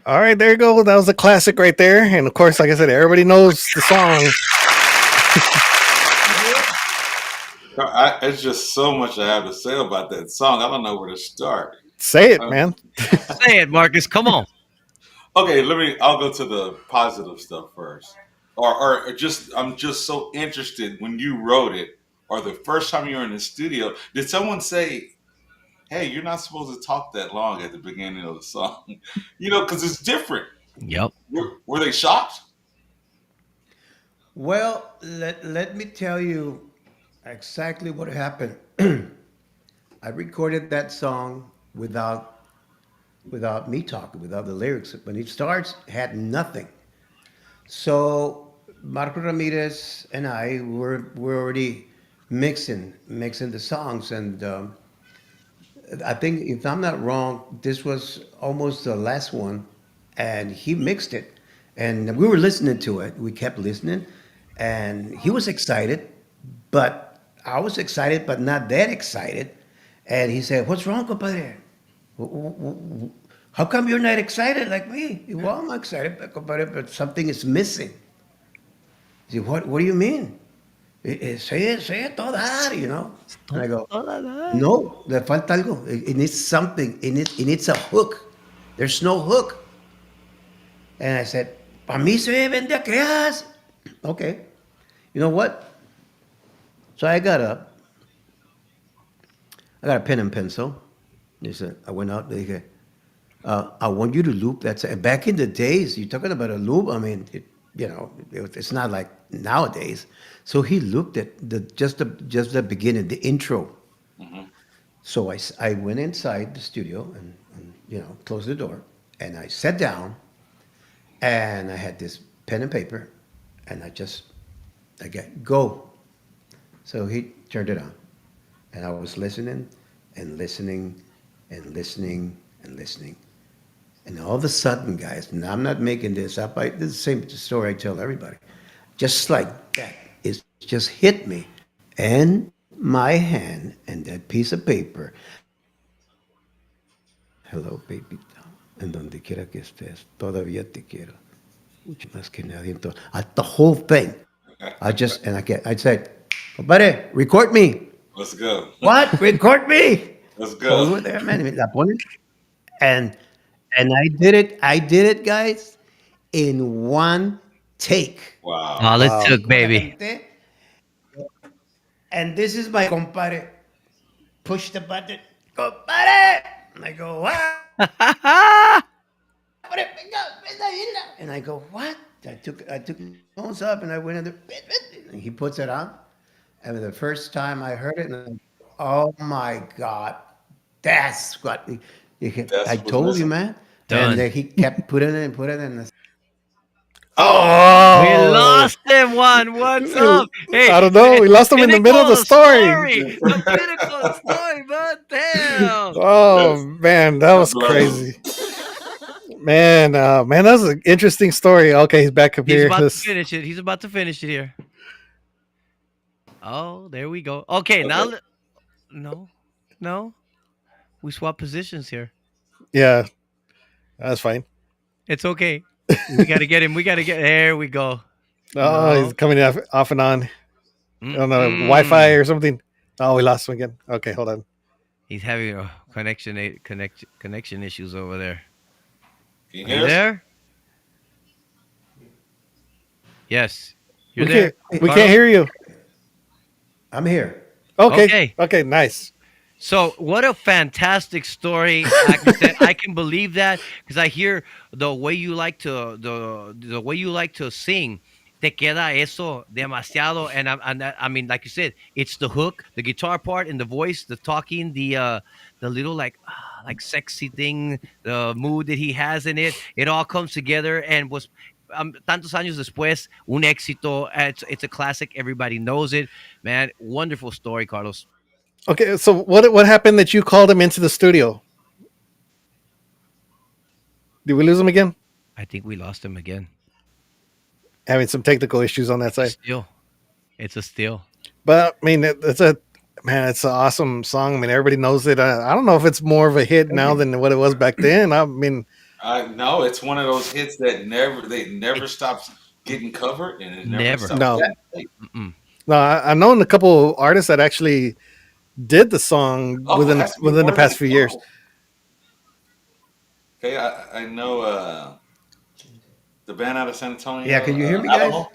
Speaker 1: All right, there you go. That was a classic right there. And of course, like I said, everybody knows the song.
Speaker 9: It's just so much I have to say about that song. I don't know where to start.
Speaker 1: Say it, man.
Speaker 8: Say it, Marcus. Come on.
Speaker 9: Okay, I'll go to the positive stuff first. Or just, I'm just so interested when you wrote it, or the first time you were in the studio, did someone say, hey, you're not supposed to talk that long at the beginning of the song? Because it's different.
Speaker 8: Yep.
Speaker 9: Were they shocked?
Speaker 10: Well, let me tell you exactly what happened. I recorded that song without me talking, without the lyrics. When it starts, it had nothing. So Marco Ramirez and I were already mixing the songs, and I think, if I'm not wrong, this was almost the last one, and he mixed it, and we were listening to it. We kept listening, and he was excited, but I was excited, but not that excited. And he said, "What's wrong, compadre? How come you're not excited like me?" Well, I'm excited, compadre, but something is missing. He said, What do you mean? Say it todo dar, And I go, no, le falta algo. It needs something. It needs a hook. There's no hook. And I said, para mí se vende a creas. Okay. You know what? So I got up. I got a pen and pencil. He said, I went out. They said, I want you to loop that. Back in the days, you're talking about a loop. I mean, it's not like nowadays. So he looked at just the beginning, the intro. Mm-hmm. So I went inside the studio and closed the door, and I sat down, and I had this pen and paper, and I get go. So he turned it on, and I was listening and listening and listening and listening. And all of a sudden, guys, and I'm not making this up. This is the same story I tell everybody. Just like that, it just hit me and my hand and that piece of paper. Hello, baby. En donde quiera que estés, todavía te quiero. Mucho más que nadie. The whole thing. I said, compadre, record me.
Speaker 9: Let's go.
Speaker 10: What? Record me.
Speaker 9: Let's
Speaker 10: So we
Speaker 9: go.
Speaker 10: were there, man. La ponen, and and I did it. I did it, guys, in one take.
Speaker 9: Wow.
Speaker 8: All it
Speaker 1: Wow.
Speaker 8: took, baby.
Speaker 10: And this is my compadre. Push the button, compadre. And I go, what? And I go, what? I took my phones up and I went in there. And he puts it on. And the first time I heard it, and I'm, oh my God, that's what
Speaker 9: That's
Speaker 10: I
Speaker 9: what's
Speaker 10: told you,
Speaker 9: missing.
Speaker 10: man.
Speaker 8: Done.
Speaker 10: And then he kept putting it and putting it in.
Speaker 8: We
Speaker 1: Oh,
Speaker 8: lost him one. What's up? Hey,
Speaker 1: I don't know. We lost him in the middle of the story.
Speaker 8: The pinnacle story, but damn.
Speaker 1: Oh
Speaker 9: Yes.
Speaker 1: man, that was
Speaker 9: God bless him.
Speaker 1: crazy. Man, that was an interesting story. Okay, he's back up
Speaker 8: He's
Speaker 1: here.
Speaker 8: about to
Speaker 1: Let's-
Speaker 8: finish it. He's about to finish it here. Oh, there we go. Okay, now
Speaker 9: Okay.
Speaker 8: no. We swap positions here.
Speaker 1: yeah, that's fine.
Speaker 8: It's okay. We gotta get him. There we go.
Speaker 1: Oh,
Speaker 8: No.
Speaker 1: he's coming off and on. I don't know,
Speaker 8: Mm-mm.
Speaker 1: Wi-Fi or something. Oh, we lost him again. Okay, hold on.
Speaker 8: He's having a connection issues over there.
Speaker 9: Can you
Speaker 8: Are
Speaker 9: hear
Speaker 8: you
Speaker 9: us?
Speaker 8: there? Yes. You're
Speaker 1: we
Speaker 8: there.
Speaker 1: we can't hear you.
Speaker 10: I'm here.
Speaker 1: Okay. Okay, nice.
Speaker 8: So what a fantastic story! Like I said, I can believe that because I hear the way you like to the way you like to sing. Te queda eso demasiado, and I mean, like you said, it's the hook, the guitar part, and the voice, the talking, the little like sexy thing, the mood that he has in it. It all comes together and was. Tantos años después, un éxito. It's a classic. Everybody knows it, man. Wonderful story, Carlos.
Speaker 1: Okay, so what happened that you called him into the studio? Did we lose him again?
Speaker 8: I think we lost him again.
Speaker 1: Having some technical issues on that side.
Speaker 8: Steal. It's a steal.
Speaker 1: But I mean, it's an awesome song. I mean, everybody knows it. I don't know if it's more of a hit now than what it was back then. I mean,
Speaker 9: No, it's one of those hits that never stops getting covered, and it never stops.
Speaker 1: No.
Speaker 9: getting played.
Speaker 1: No, I've known a couple artists that actually did the song
Speaker 9: Oh,
Speaker 1: within
Speaker 9: it has to be
Speaker 1: the
Speaker 9: more
Speaker 1: past
Speaker 9: than
Speaker 1: few years.
Speaker 9: Okay, I know the band out of San Antonio.
Speaker 10: Yeah, can you hear me, guys?
Speaker 9: Alamo.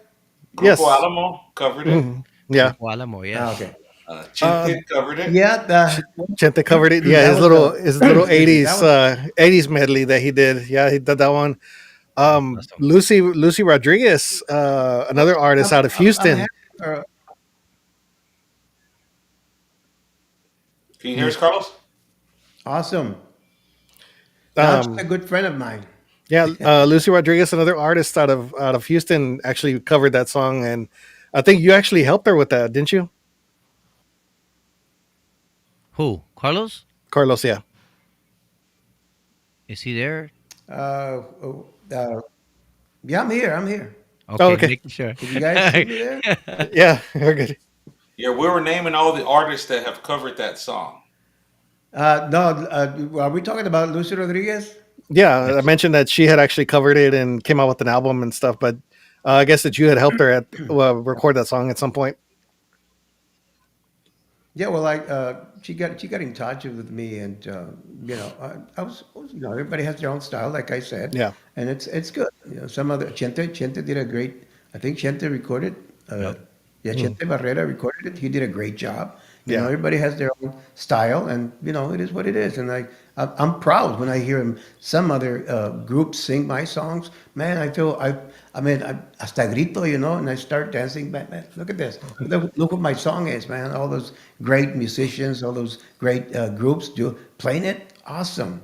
Speaker 9: Grupo
Speaker 1: Yes.
Speaker 9: Alamo covered it.
Speaker 1: Mhm. Yeah.
Speaker 8: Grupo Alamo, yeah.
Speaker 10: Ah, okay.
Speaker 9: Chente covered it.
Speaker 10: Yeah,
Speaker 1: Chente covered it. Yeah,
Speaker 10: That
Speaker 1: his
Speaker 10: was
Speaker 1: little
Speaker 10: the-
Speaker 1: his little
Speaker 10: that
Speaker 1: 80s medley that he did. Yeah, he did that one. Lucy Rodriguez, another artist out of Houston.
Speaker 9: Can you hear us, Carlos?
Speaker 10: Awesome. That's
Speaker 1: Um,
Speaker 10: a good friend of mine.
Speaker 1: Yeah, Lucy Rodriguez, another artist out of Houston, actually covered that song, and I think you actually helped her with that, didn't you,
Speaker 8: Who? Carlos?
Speaker 1: Carlos? Yeah.
Speaker 8: Is he there?
Speaker 10: Yeah, I'm here. I'm here.
Speaker 8: Okay,
Speaker 1: okay.
Speaker 8: making sure.
Speaker 10: Did you guys see me there?
Speaker 1: Yeah, we're good.
Speaker 9: Yeah, we were naming all the artists that have covered that song.
Speaker 10: No, are we talking about Lucy Rodriguez?
Speaker 1: Yeah, I mentioned that she had actually covered it and came out with an album and stuff, but I guess that you had helped her record that song at some point.
Speaker 10: Yeah, well, she got in touch with me, and I was everybody has their own style, like I said.
Speaker 1: Yeah.
Speaker 10: And it's good. Some other Chente did a great. I think Chente recorded. Yeah, Chente Barrera recorded it. He did a great job. You know, everybody has their own style, and it is what it is. And I'm proud when I hear some other groups sing my songs. Man, I feel I mean, I hasta grito, and I start dancing. Man, look at this. Look what my song is, man. All those great musicians, all those great groups playing it. Awesome.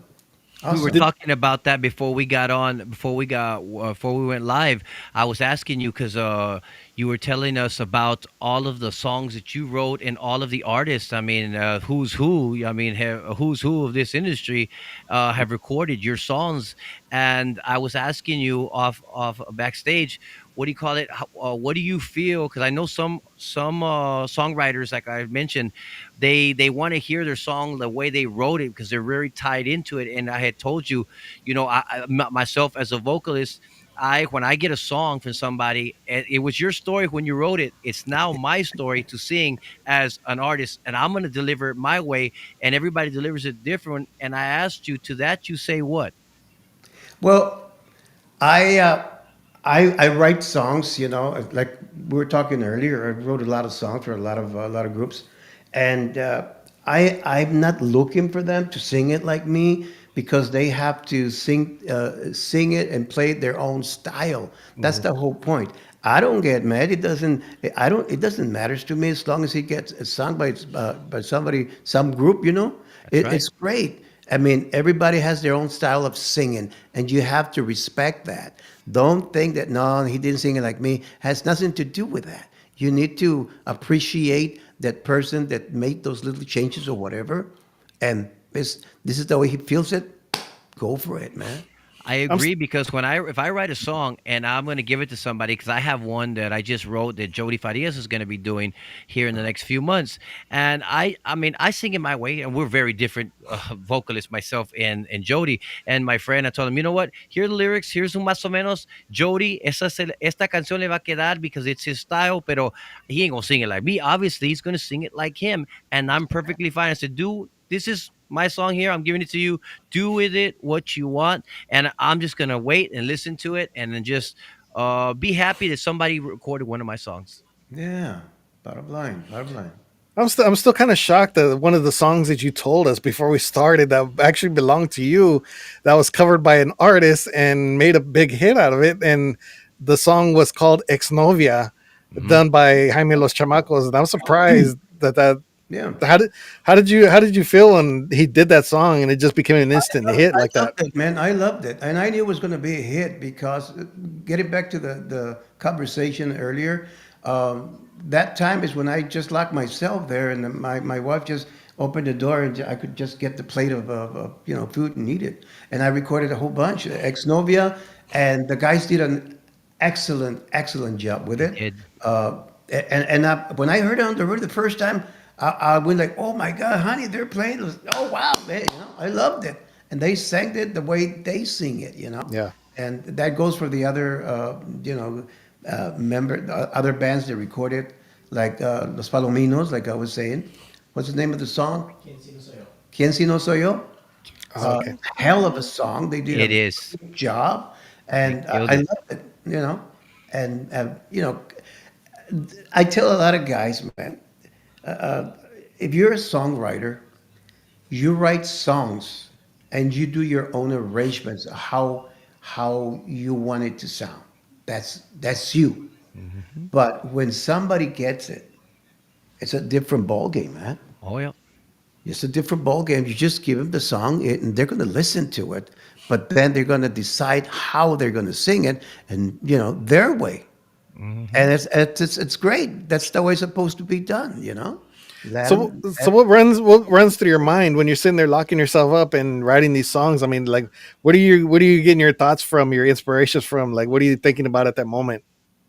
Speaker 8: We were talking about that before we got on, before we went live. I was asking you because you were telling us about all of the songs that you wrote and all of the artists. I mean, who's who? I mean, who's who of this industry have recorded your songs. And I was asking you off backstage, what do you call it? What do you feel? Because I know some songwriters, like I mentioned, they want to hear their song the way they wrote it because they're very tied into it. And I had told you, myself as a vocalist, I when I get a song from somebody, it was your story when you wrote it. It's now my story to sing as an artist, and I'm gonna deliver it my way, and everybody delivers it different. And I asked you to that, you say what?
Speaker 10: Well, I uh, I write songs. Like we were talking earlier. I wrote a lot of songs for a lot of groups, and I'm not looking for them to sing it like me because they have to sing it and play their own style. That's the whole point. I don't get mad. It doesn't. I don't. It doesn't matter to me as long as it gets sung by somebody, some group.
Speaker 8: That's right.
Speaker 10: It's great. I mean, everybody has their own style of singing, and you have to respect that. Don't think that no, he didn't sing it like me. Has nothing to do with that. You need to appreciate that person that made those little changes or whatever, and this is the way he feels it. Go for it, man.
Speaker 8: I agree because if I write a song and I'm going to give it to somebody because I have one that I just wrote that Jody Farias is going to be doing here in the next few months, and I mean I sing in my way, and we're very different vocalists, myself and Jody and my friend. I told him, you know what? Here are the lyrics. Here's un más o menos. Jody, esta canción le va a quedar because it's his style, pero he ain't gonna sing it like me. Obviously, he's gonna sing it like him, and I'm perfectly fine. I said, dude, this is my song here. I'm giving it to you. Do with it what you want, and I'm just gonna wait and listen to it, and then just be happy that somebody recorded one of my songs.
Speaker 10: Yeah. Bottom line. Bottom line.
Speaker 1: I'm still kind of shocked that one of the songs that you told us before we started that actually belonged to you, that was covered by an artist and made a big hit out of it, and the song was called Exnovia,
Speaker 8: Mhm.
Speaker 1: done by Jaime Los Chamacos, and I'm surprised that
Speaker 10: Yeah.
Speaker 1: how did you feel when he did that song and it just became an instant hit
Speaker 10: I
Speaker 1: like that?
Speaker 10: loved it, man. I loved it, and I knew it was going to be a hit because getting back to the conversation earlier, that time is when I just locked myself there, and my wife just opened the door, and I could just get the plate of food and eat it. And I recorded a whole bunch, ex novia, and the guys did an excellent job with
Speaker 8: They
Speaker 10: it.
Speaker 8: did.
Speaker 10: When I heard it on the road the first time, I went like, "Oh my God, honey, they're playing this. Oh wow, man, I loved it." And they sang it the way they sing it.
Speaker 1: Yeah.
Speaker 10: And that goes for the other, other bands that recorded, like Los Palominos, like I was saying. What's the name of the song? "Quien si no soy yo."
Speaker 1: Oh, okay.
Speaker 10: Hell of a song. They did
Speaker 8: It
Speaker 10: a
Speaker 8: is.
Speaker 10: good job,
Speaker 8: They
Speaker 10: and
Speaker 8: killed
Speaker 10: I
Speaker 8: it.
Speaker 10: love it. And I tell a lot of guys, man, if you're a songwriter, you write songs and you do your own arrangements of how you want it to sound. That's you.
Speaker 8: Mhm.
Speaker 10: But when somebody gets it, it's a different ball game, man.
Speaker 8: Oh yeah.
Speaker 10: It's a different ball game. You just give them the song, and they're going to listen to it, but then they're going to decide how they're going to sing it, and their way.
Speaker 8: Mhm.
Speaker 10: And it's great. That's the way it's supposed to be done. Let
Speaker 1: So,
Speaker 10: 'em-
Speaker 1: so what runs through your mind when you're sitting there locking yourself up and writing these songs? I mean, like, what are you getting your thoughts from, your inspirations from? Like, what are you thinking about at that moment?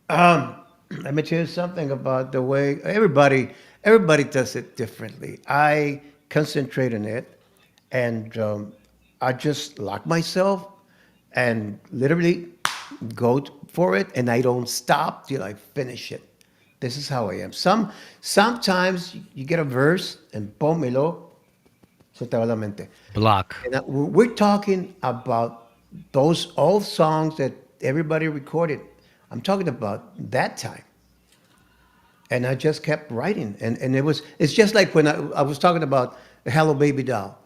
Speaker 10: Um, Let me tell you something about the way everybody does it differently. I concentrate on it, and I just lock myself and literally for it, and I don't stop till I finish it. This is how I am. Sometimes you get a verse and pómelo, se te va la mente.
Speaker 8: Block.
Speaker 10: And we're talking about those old songs that everybody recorded. I'm talking about that time. And I just kept writing. And it's just like when I was talking about Hello Baby Doll,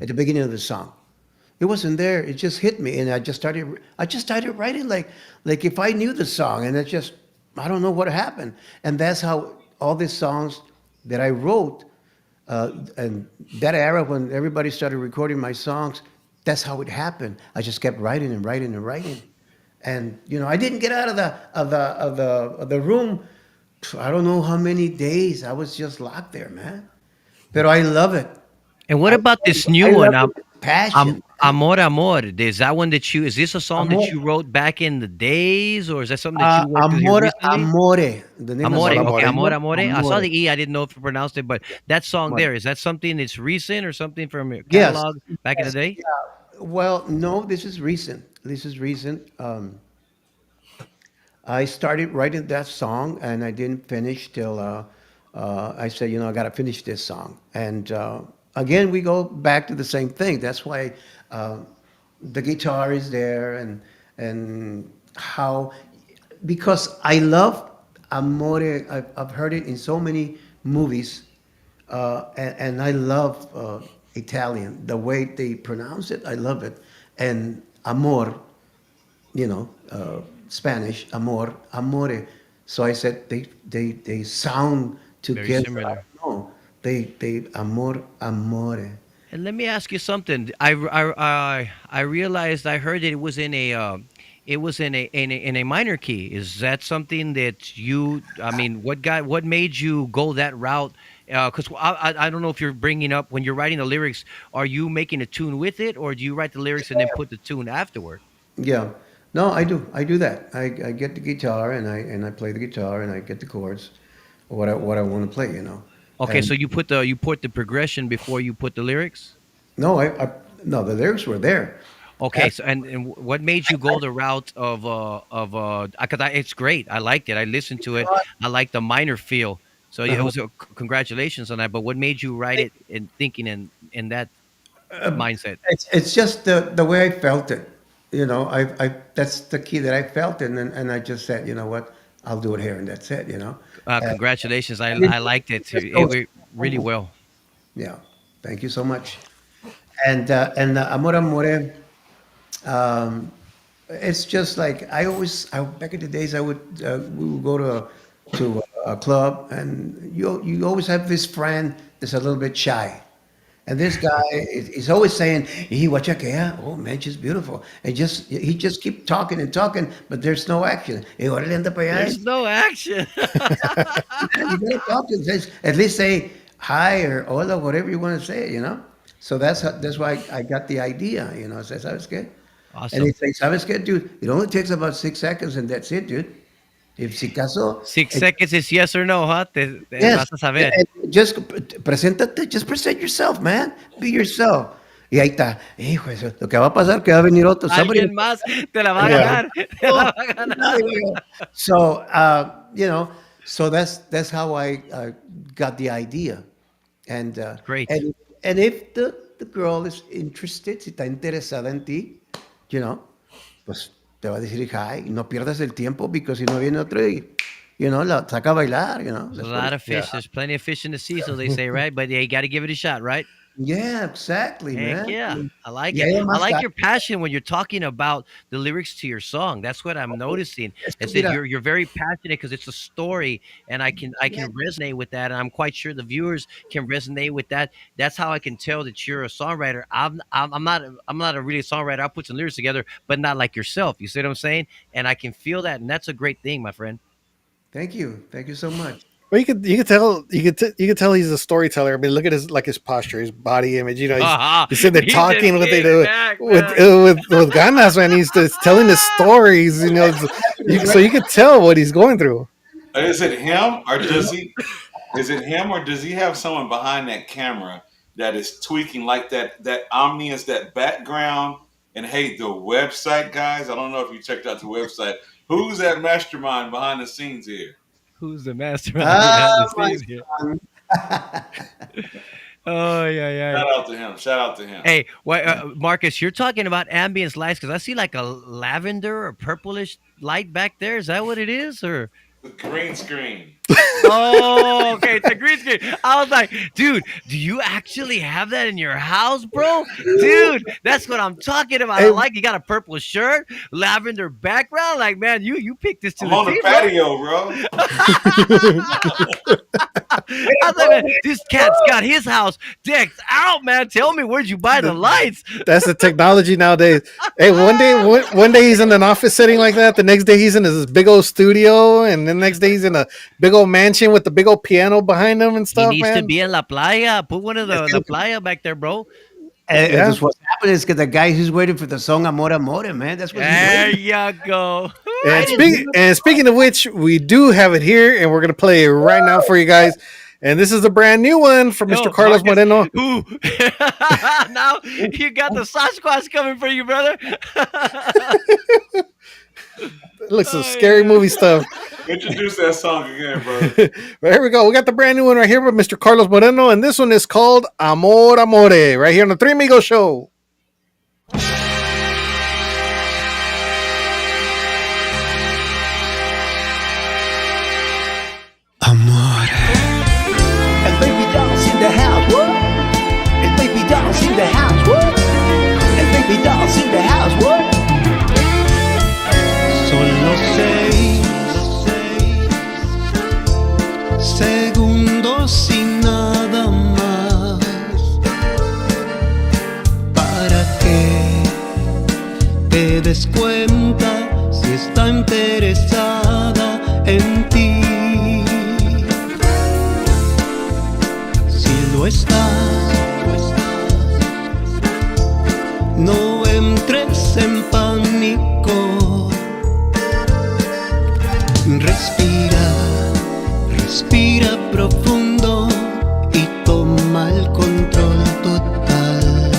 Speaker 10: at the beginning of the song. It wasn't there. It just hit me. And I just started writing like if I knew the song, and I don't know what happened. And that's how all these songs that I wrote, and that era when everybody started recording my songs, that's how it happened. I just kept writing and writing and writing, and I didn't get out of the room. I don't know how many days. I was just locked there, man. But I love it.
Speaker 8: And what
Speaker 10: I,
Speaker 8: about this new
Speaker 10: I
Speaker 8: one?
Speaker 10: love it with passion, man.
Speaker 8: Amor Amor. Is that one that is this a song that
Speaker 10: Amor,
Speaker 8: you wrote back in the days, or is that something that you worked with here
Speaker 10: amore,
Speaker 8: recently?
Speaker 10: amore. The name of the
Speaker 8: Amore.
Speaker 1: Amor
Speaker 10: song.
Speaker 8: Okay,
Speaker 1: Amore.
Speaker 8: Amor
Speaker 10: Amor,
Speaker 8: Amore. I saw
Speaker 10: amore.
Speaker 8: the E. I didn't know if you pronounced it, but that song
Speaker 10: Amore.
Speaker 8: there, is that something that's recent or something from your
Speaker 10: Yes,
Speaker 8: catalog back in the
Speaker 10: yes.
Speaker 8: day?
Speaker 10: Yeah. Well, no, this is recent. This is recent. I started writing that song and I didn't finish till I said, I got to finish this song. And again, we go back to the same thing. That's why uh, the guitar is there and how because I love Amore. I've heard it in so many movies, and I love Italian. The way they pronounce it, I love it. And amor, Spanish, amor, amore. So I said they sound
Speaker 8: Very
Speaker 10: together. I
Speaker 8: similar.
Speaker 10: don't know. They amor, amore.
Speaker 8: And let me ask you something. I realized I heard that it was in a in a minor key. Is that something that you? I mean, what made you go that route? Because I don't know if you're bringing up when you're writing the lyrics. Are you making a tune with it, or do you write the lyrics and then put the tune afterward?
Speaker 10: Yeah. No, I do. I do that. I get the guitar and I play the guitar and I get the chords, what I want to play.
Speaker 8: Okay,
Speaker 10: And
Speaker 8: so you put the progression before you put the lyrics.
Speaker 10: no, no, the lyrics were there.
Speaker 8: Okay, so and what made you go the route of because it's great. I liked it. I listened to it. I like the minor feel. So yeah, it
Speaker 10: Uh-huh.
Speaker 8: was congratulations on that. But what made you write it and thinking in that mindset?
Speaker 10: It's just the way I felt it. I that's the key that I felt it, and I just said, you know what, I'll do it here, and that's it. And
Speaker 8: Congratulations. I
Speaker 10: it
Speaker 8: I liked it.
Speaker 10: just
Speaker 8: It
Speaker 10: goes.
Speaker 8: went really well.
Speaker 10: Yeah, thank you so much. And Amor Amore, um, it's just like back in the days we would go to a club, and you always have this friend that's a little bit shy. And this guy is always saying, "Hey, watch out, oh man, she's beautiful." And he just keep talking and talking, but there's no action. Hey, órale, anda pa' allá.
Speaker 8: There's no action.
Speaker 10: You gotta talk to him. At least say hi or hola, whatever you want to say. So that's why I got the idea. I said, "Sabes qué?" And he
Speaker 8: Awesome.
Speaker 10: says, "Sabes qué, dude? It only takes about 6 seconds, and that's it, dude. If si caso,
Speaker 8: 6 seconds is yes or no, huh? Te
Speaker 10: yes,
Speaker 8: vas a saber.
Speaker 10: and just preséntate, just present yourself, man. Be yourself." Y ahí está. Hijo, eso, lo que va a pasar que va a venir otro. Somebody.
Speaker 8: Alguien más te la va a
Speaker 1: Yeah.
Speaker 8: ganar. Te la va a ganar.
Speaker 10: So so that's how I got the idea, and
Speaker 8: Great.
Speaker 10: and if the girl is interested, si está interesada en ti, pues te va a decir hi, y no pierdas el tiempo, porque si no viene otro y la saca a bailar,
Speaker 8: There's
Speaker 10: That's
Speaker 8: a
Speaker 10: what
Speaker 8: lot of fish. There's plenty of fish in the sea, so they say, right? But yeah, you got to give it a shot, right?
Speaker 10: yeah, exactly,
Speaker 8: Heck
Speaker 10: man.
Speaker 8: yeah. I like
Speaker 10: Y
Speaker 8: it.
Speaker 10: hay
Speaker 8: I
Speaker 10: más
Speaker 8: like your passion when you're talking about the lyrics to your song. That's what I'm noticing.
Speaker 10: Es que
Speaker 8: Is that
Speaker 10: mira,
Speaker 8: you're very passionate because it's a story and I can resonate with that. And I'm quite sure the viewers can resonate with that. That's how I can tell that you're a songwriter. I'm not a really songwriter. I'll put some lyrics together, but not like yourself. You see what I'm saying? And I can feel that, and that's a great thing, my friend.
Speaker 10: thank you so much.
Speaker 1: Well, you could tell he's a storyteller. I mean, look at his posture, his body image. He's sitting there
Speaker 8: He's just
Speaker 1: talking with
Speaker 8: kicking back,
Speaker 1: with
Speaker 8: man.
Speaker 1: with ganas, man. He's just telling his stories. So you could tell what he's going through.
Speaker 9: Is it him or does he? Is it him or does he have someone behind that camera that is tweaking like that? That Omni is that background. And hey, the website guys. I don't know if you checked out the website. Who's that mastermind behind the scenes here?
Speaker 8: Who's the mastermind
Speaker 10: Ah,
Speaker 8: behind the
Speaker 10: my
Speaker 8: scenes here?
Speaker 10: son.
Speaker 8: Oh, yeah, yeah.
Speaker 9: Shout out to him. Shout out to him.
Speaker 8: Hey, Marcus, you're talking about ambience lights because I see like a lavender or purplish light back there. Is that what it is? Or
Speaker 9: The green screen.
Speaker 8: oh, okay, it's a green screen. I was like, dude, do you actually have that in your house, bro? Dude, that's what I'm talking about. I
Speaker 1: Hey,
Speaker 8: like you got a purple shirt, lavender background. Like, man, you picked this to
Speaker 9: I'm
Speaker 8: the
Speaker 9: on the
Speaker 8: T, bro.
Speaker 9: patio, bro.
Speaker 8: I was like, man, this cat's got his house decked out, man. Tell me, where'd you buy the lights?
Speaker 1: that's the technology nowadays. Hey, one day he's in an office setting like that. The next day he's in this big old studio, and the next day he's in a big old mansion with the big old piano behind him and
Speaker 8: He
Speaker 1: stuff,
Speaker 8: needs to
Speaker 1: man.
Speaker 8: be in La Playa. Put one of the playa back there, bro.
Speaker 1: Yeah.
Speaker 10: That's what's happening is because the guy who's waiting for the song Amor Amore, man. That's what he's
Speaker 8: There
Speaker 10: waiting.
Speaker 8: you go.
Speaker 1: And speaking of which, we do have it here, and we're gonna play it right now for you guys. And this is a brand new one from Mr.
Speaker 8: Yo,
Speaker 1: Carlos
Speaker 8: Marcus,
Speaker 1: Moreno.
Speaker 8: Ooh. Now you got the Sasquatch coming for you, brother.
Speaker 1: It looks some scary movie stuff.
Speaker 9: Introduce that song again, bro.
Speaker 1: But here we go. We got the brand new one right here with Mr. Carlos Moreno, and this one is called Amor Amore, right here on the Three Amigos Show.
Speaker 3: El baby doll's in the house, what? El baby doll's in the house, what? El baby doll's in the house, what?
Speaker 4: Solo 6 segundos y nada más para que te des cuenta si está interesada en ti. Si lo estás, no entres en pánico. Respira, respira profundo y toma el control total.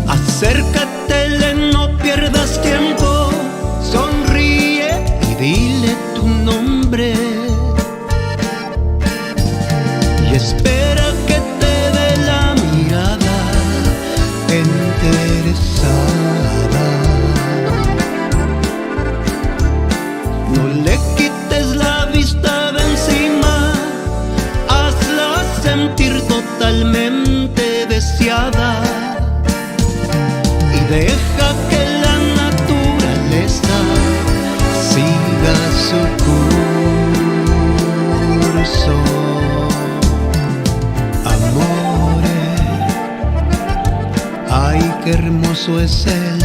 Speaker 4: Acércatele, no pierdas tiempo, sonríe y dile tu nombre. Y espera que te dé la mirada interesada. No le quites la vista de encima, hazla sentir totalmente deseada y deja que la naturaleza siga su curso. Amore, ay, qué hermoso es el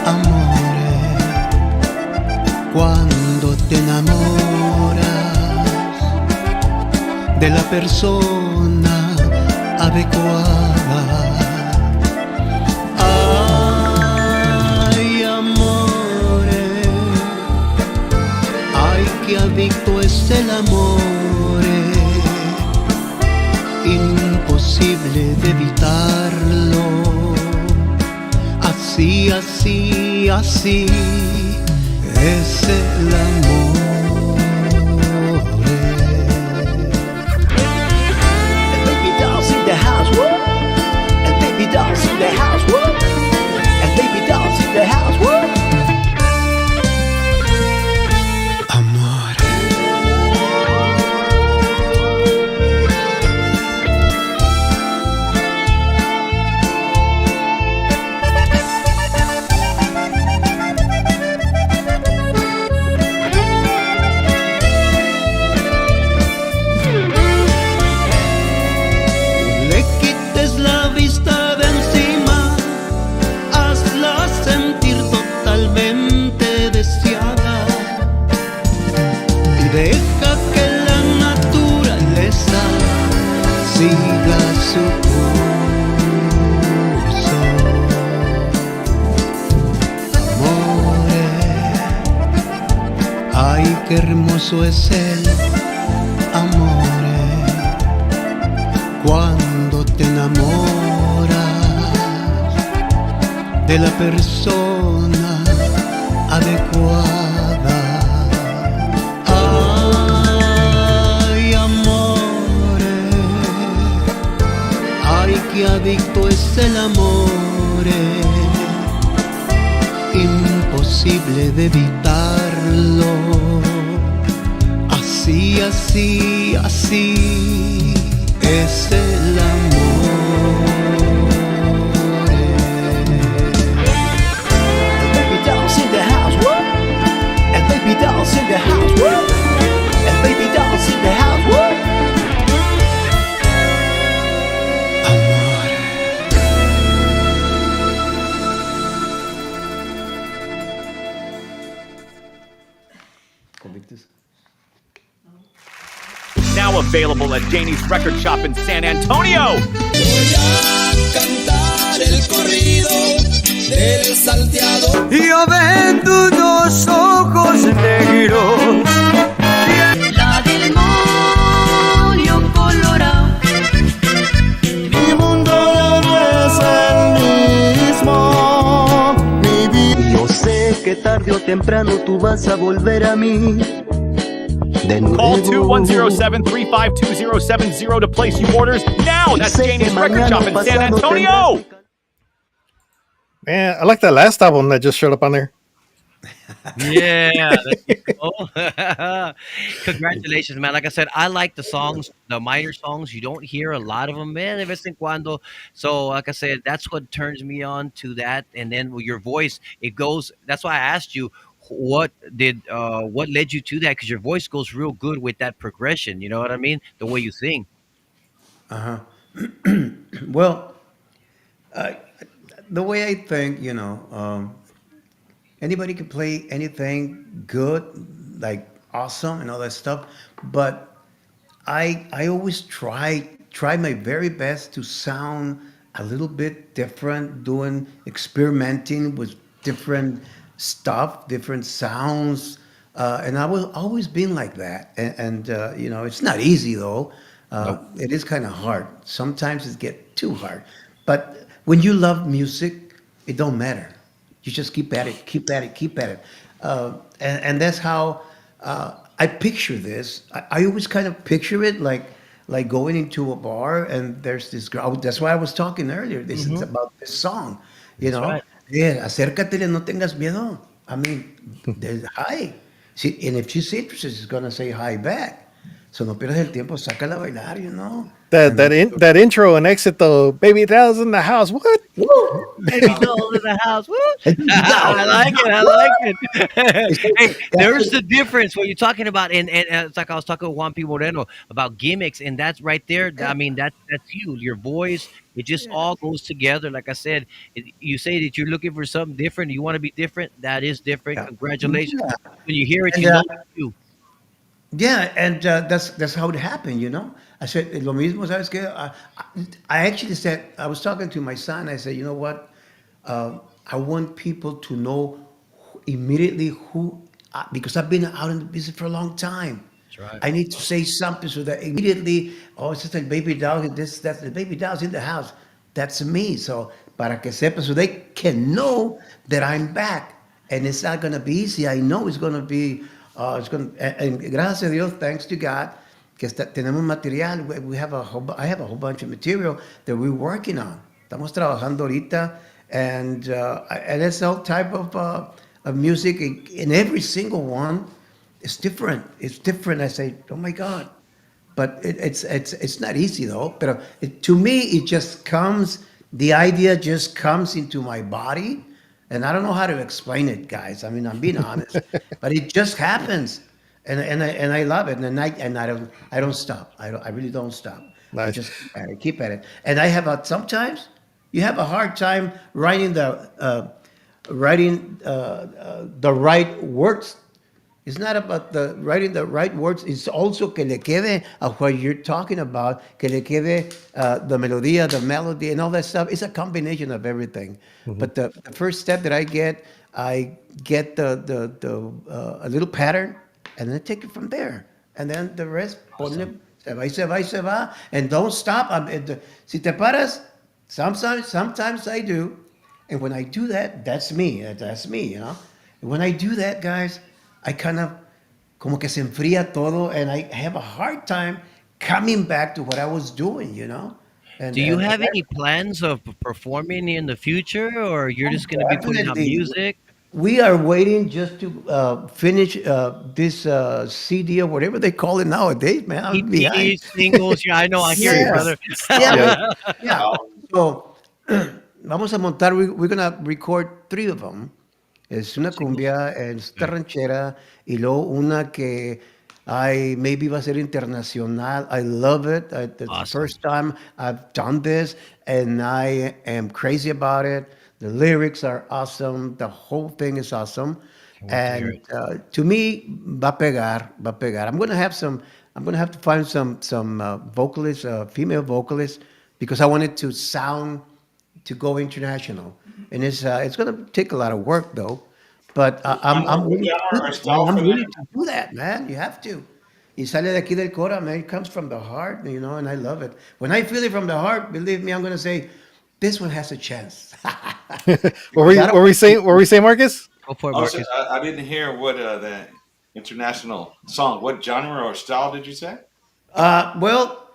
Speaker 4: amor. Cuando te enamoras de la persona adecuada. Ay, amore, ay, qué adicto es el amor. Imposible de evitarlo. Así, así, así es el amor.
Speaker 3: El baby doll's in the house, what? El baby doll's in the house, what? El baby doll's in the house, what?
Speaker 4: Deja que la naturaleza siga su curso. Amore, ay, qué hermoso es el amor. Cuando te enamoras de la persona adecuada. Qué adicto es el amor, imposible de evitarlo. Así, así, así es el amor.
Speaker 3: El baby doll's in the house, what? El baby doll's in the house, what? El baby doll's in the house, what?
Speaker 12: Now available at Janie's Record Shop in San Antonio.
Speaker 13: Voy a cantar el corrido del salteado.
Speaker 4: Yo ven tus ojos negros.
Speaker 14: La del molio colorado.
Speaker 2: Mi mundo ya no es el mismo. Mi
Speaker 11: temprano tú vas a volver a mí. De
Speaker 12: Call
Speaker 11: nuevo.
Speaker 12: 210-735-2070 to place your orders now. That's Janie's Record Shop in San Antonio.
Speaker 1: Man, I like that last album that just showed up on there.
Speaker 8: Yeah, that's cool. Congratulations, man. Like I said, I like the songs, the minor songs. You don't hear a lot of them, man, de vez en cuando. So, like I said, that's what turns me on to that. And then with your voice, it goes. That's why I asked you what led you to that, because your voice goes real good with that progression. You know what I mean? The way you sing.
Speaker 10: Uh-huh. Well, the way I think, anybody can play anything good, like awesome and all that stuff, but I always try my very best to sound a little bit different, doing experimenting with different stuff, different sounds, and I was always been like that. And it's not easy though. It is kind of hard. Sometimes it get too hard, but when you love music, it don't matter. You just keep at it, keep at it, keep at it. And that's how I picture this. I always kind of picture it like going into a bar and there's this girl. That's why I was talking earlier. This is about this song,
Speaker 8: That's right.
Speaker 10: Yeah, acércatele, no tengas miedo. I mean, there's hi. See, and if she's interested, she's gonna say hi back. So no pierdas el tiempo, sácala a bailar.
Speaker 1: That intro and exit though, baby dolls in the house. What?
Speaker 8: Baby dolls in the house. Woo! I like it. I like it. Hey, there's the difference when you're talking about, and it's like I was talking with Juan P. Moreno about gimmicks, and that's right there. I mean, that's you. Your voice, it just all goes together. Like I said, you say that you're looking for something different. You want to be different. That is different. Congratulations.
Speaker 10: Yeah.
Speaker 8: When you hear it,
Speaker 10: And,
Speaker 8: you know it's you.
Speaker 10: Yeah, and that's how it happened. I said, lo mismo, ¿sabes qué? I actually said, I was talking to my son, I said, you know what? I want people to know immediately because I've been out in the business for a long time.
Speaker 8: That's right.
Speaker 10: I need to say something so that immediately, it's just a baby doll, that's the baby doll's in the house. That's me. So, para que sepa, so they can know that I'm back. And it's not going to be easy. I know it's going to be, and gracias a Dios, thanks to God, que tenemos material. I have a whole bunch of material that we're working on. Estamos trabajando ahorita, and it's all type of music, and every single one is different. It's different. I say, oh my God. But it's not easy though. But to me, it just comes, the idea just comes into my body. And I don't know how to explain it, guys. I mean, I'm being honest, but it just happens, and I love it, and I don't stop. I really don't stop.
Speaker 1: Nice.
Speaker 10: I just keep at it. And I have sometimes you have a hard time writing the right words. It's not about writing the right words. It's also que le quede what you're talking about, que le quede the melodía, the melody, and all that stuff. It's a combination of everything. But the first step that I get a little pattern, and then take it from there. And then the rest, ponle, se va y se va y se va, and don't stop. Si te paras, sometimes I do, and when I do that, that's me. That's me, And when I do that, guys, I kind of como que se enfría todo, and I have a hard time coming back to what I was doing, And,
Speaker 8: Do you have any plans of performing in the future, or you're just going to be putting out
Speaker 10: Definitely.
Speaker 8: music?
Speaker 10: We are waiting just to finish this CD or whatever they call it nowadays, man. I'm behind.
Speaker 8: EPs, singles. Yeah, I know. I hear you,
Speaker 10: Yes.
Speaker 8: brother.
Speaker 10: Yeah. So, vamos a montar, we're going to record 3 of them. Es una cumbia, es esta ranchera, y luego una que maybe va a ser internacional. I love it. It's the first time I've done this, and I am crazy about it. The lyrics are awesome. The whole thing is awesome. And to me, va a pegar, va a pegar. I'm going to have to find some vocalists, female vocalists, because I want it to to go international. And it's going to take a lot of work though. But I'm willing to do that, man. You have to. Y sale de aquí del cora, man. It comes from the heart, and I love it. When I feel it from the heart, believe me, I'm going to say, this one has a chance.
Speaker 1: What were we saying, Marcus?
Speaker 8: Go for it,
Speaker 9: Oh, so
Speaker 8: Marcus.
Speaker 9: I didn't hear what that international song. What genre or style did you say?
Speaker 10: Well,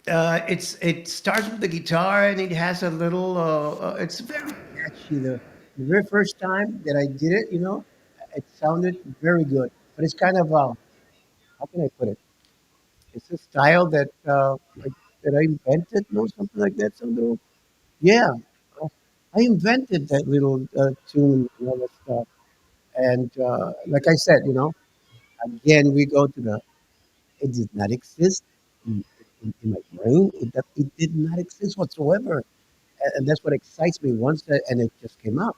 Speaker 10: it starts with the guitar and it has a little. It's very catchy. The very first time that I did it, it sounded very good. But it's kind of how can I put it? It's a style that I invented, something like that. Some little, yeah. uh, I invented that little tune and all that stuff. And like I said, again we go to the. It did not exist in my brain. It did not exist whatsoever, and that's what excites me. And it just came out.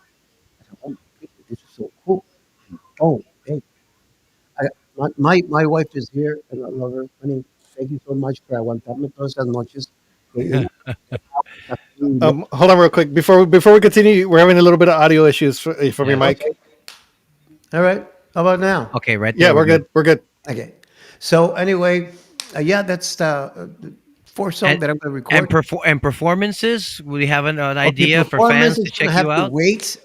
Speaker 10: I thought, oh my goodness, this is so cool. Oh, hey, my wife is here, and I love her. Honey, thank you so much for aguantarme todas esas noches.
Speaker 1: Hold on real quick before we continue. We're having a little bit of audio issues from your mic.
Speaker 10: Okay. All right. How about now?
Speaker 8: Okay, right
Speaker 1: Yeah,
Speaker 8: there.
Speaker 1: we're good. We're good.
Speaker 10: Okay. So anyway, yeah, that's the fourth song that I'm going to record.
Speaker 8: And performances. We have an
Speaker 10: Okay,
Speaker 8: idea for
Speaker 10: performance
Speaker 8: fans to
Speaker 10: is gonna
Speaker 8: check
Speaker 10: have
Speaker 8: you
Speaker 10: to
Speaker 8: out.
Speaker 10: wait.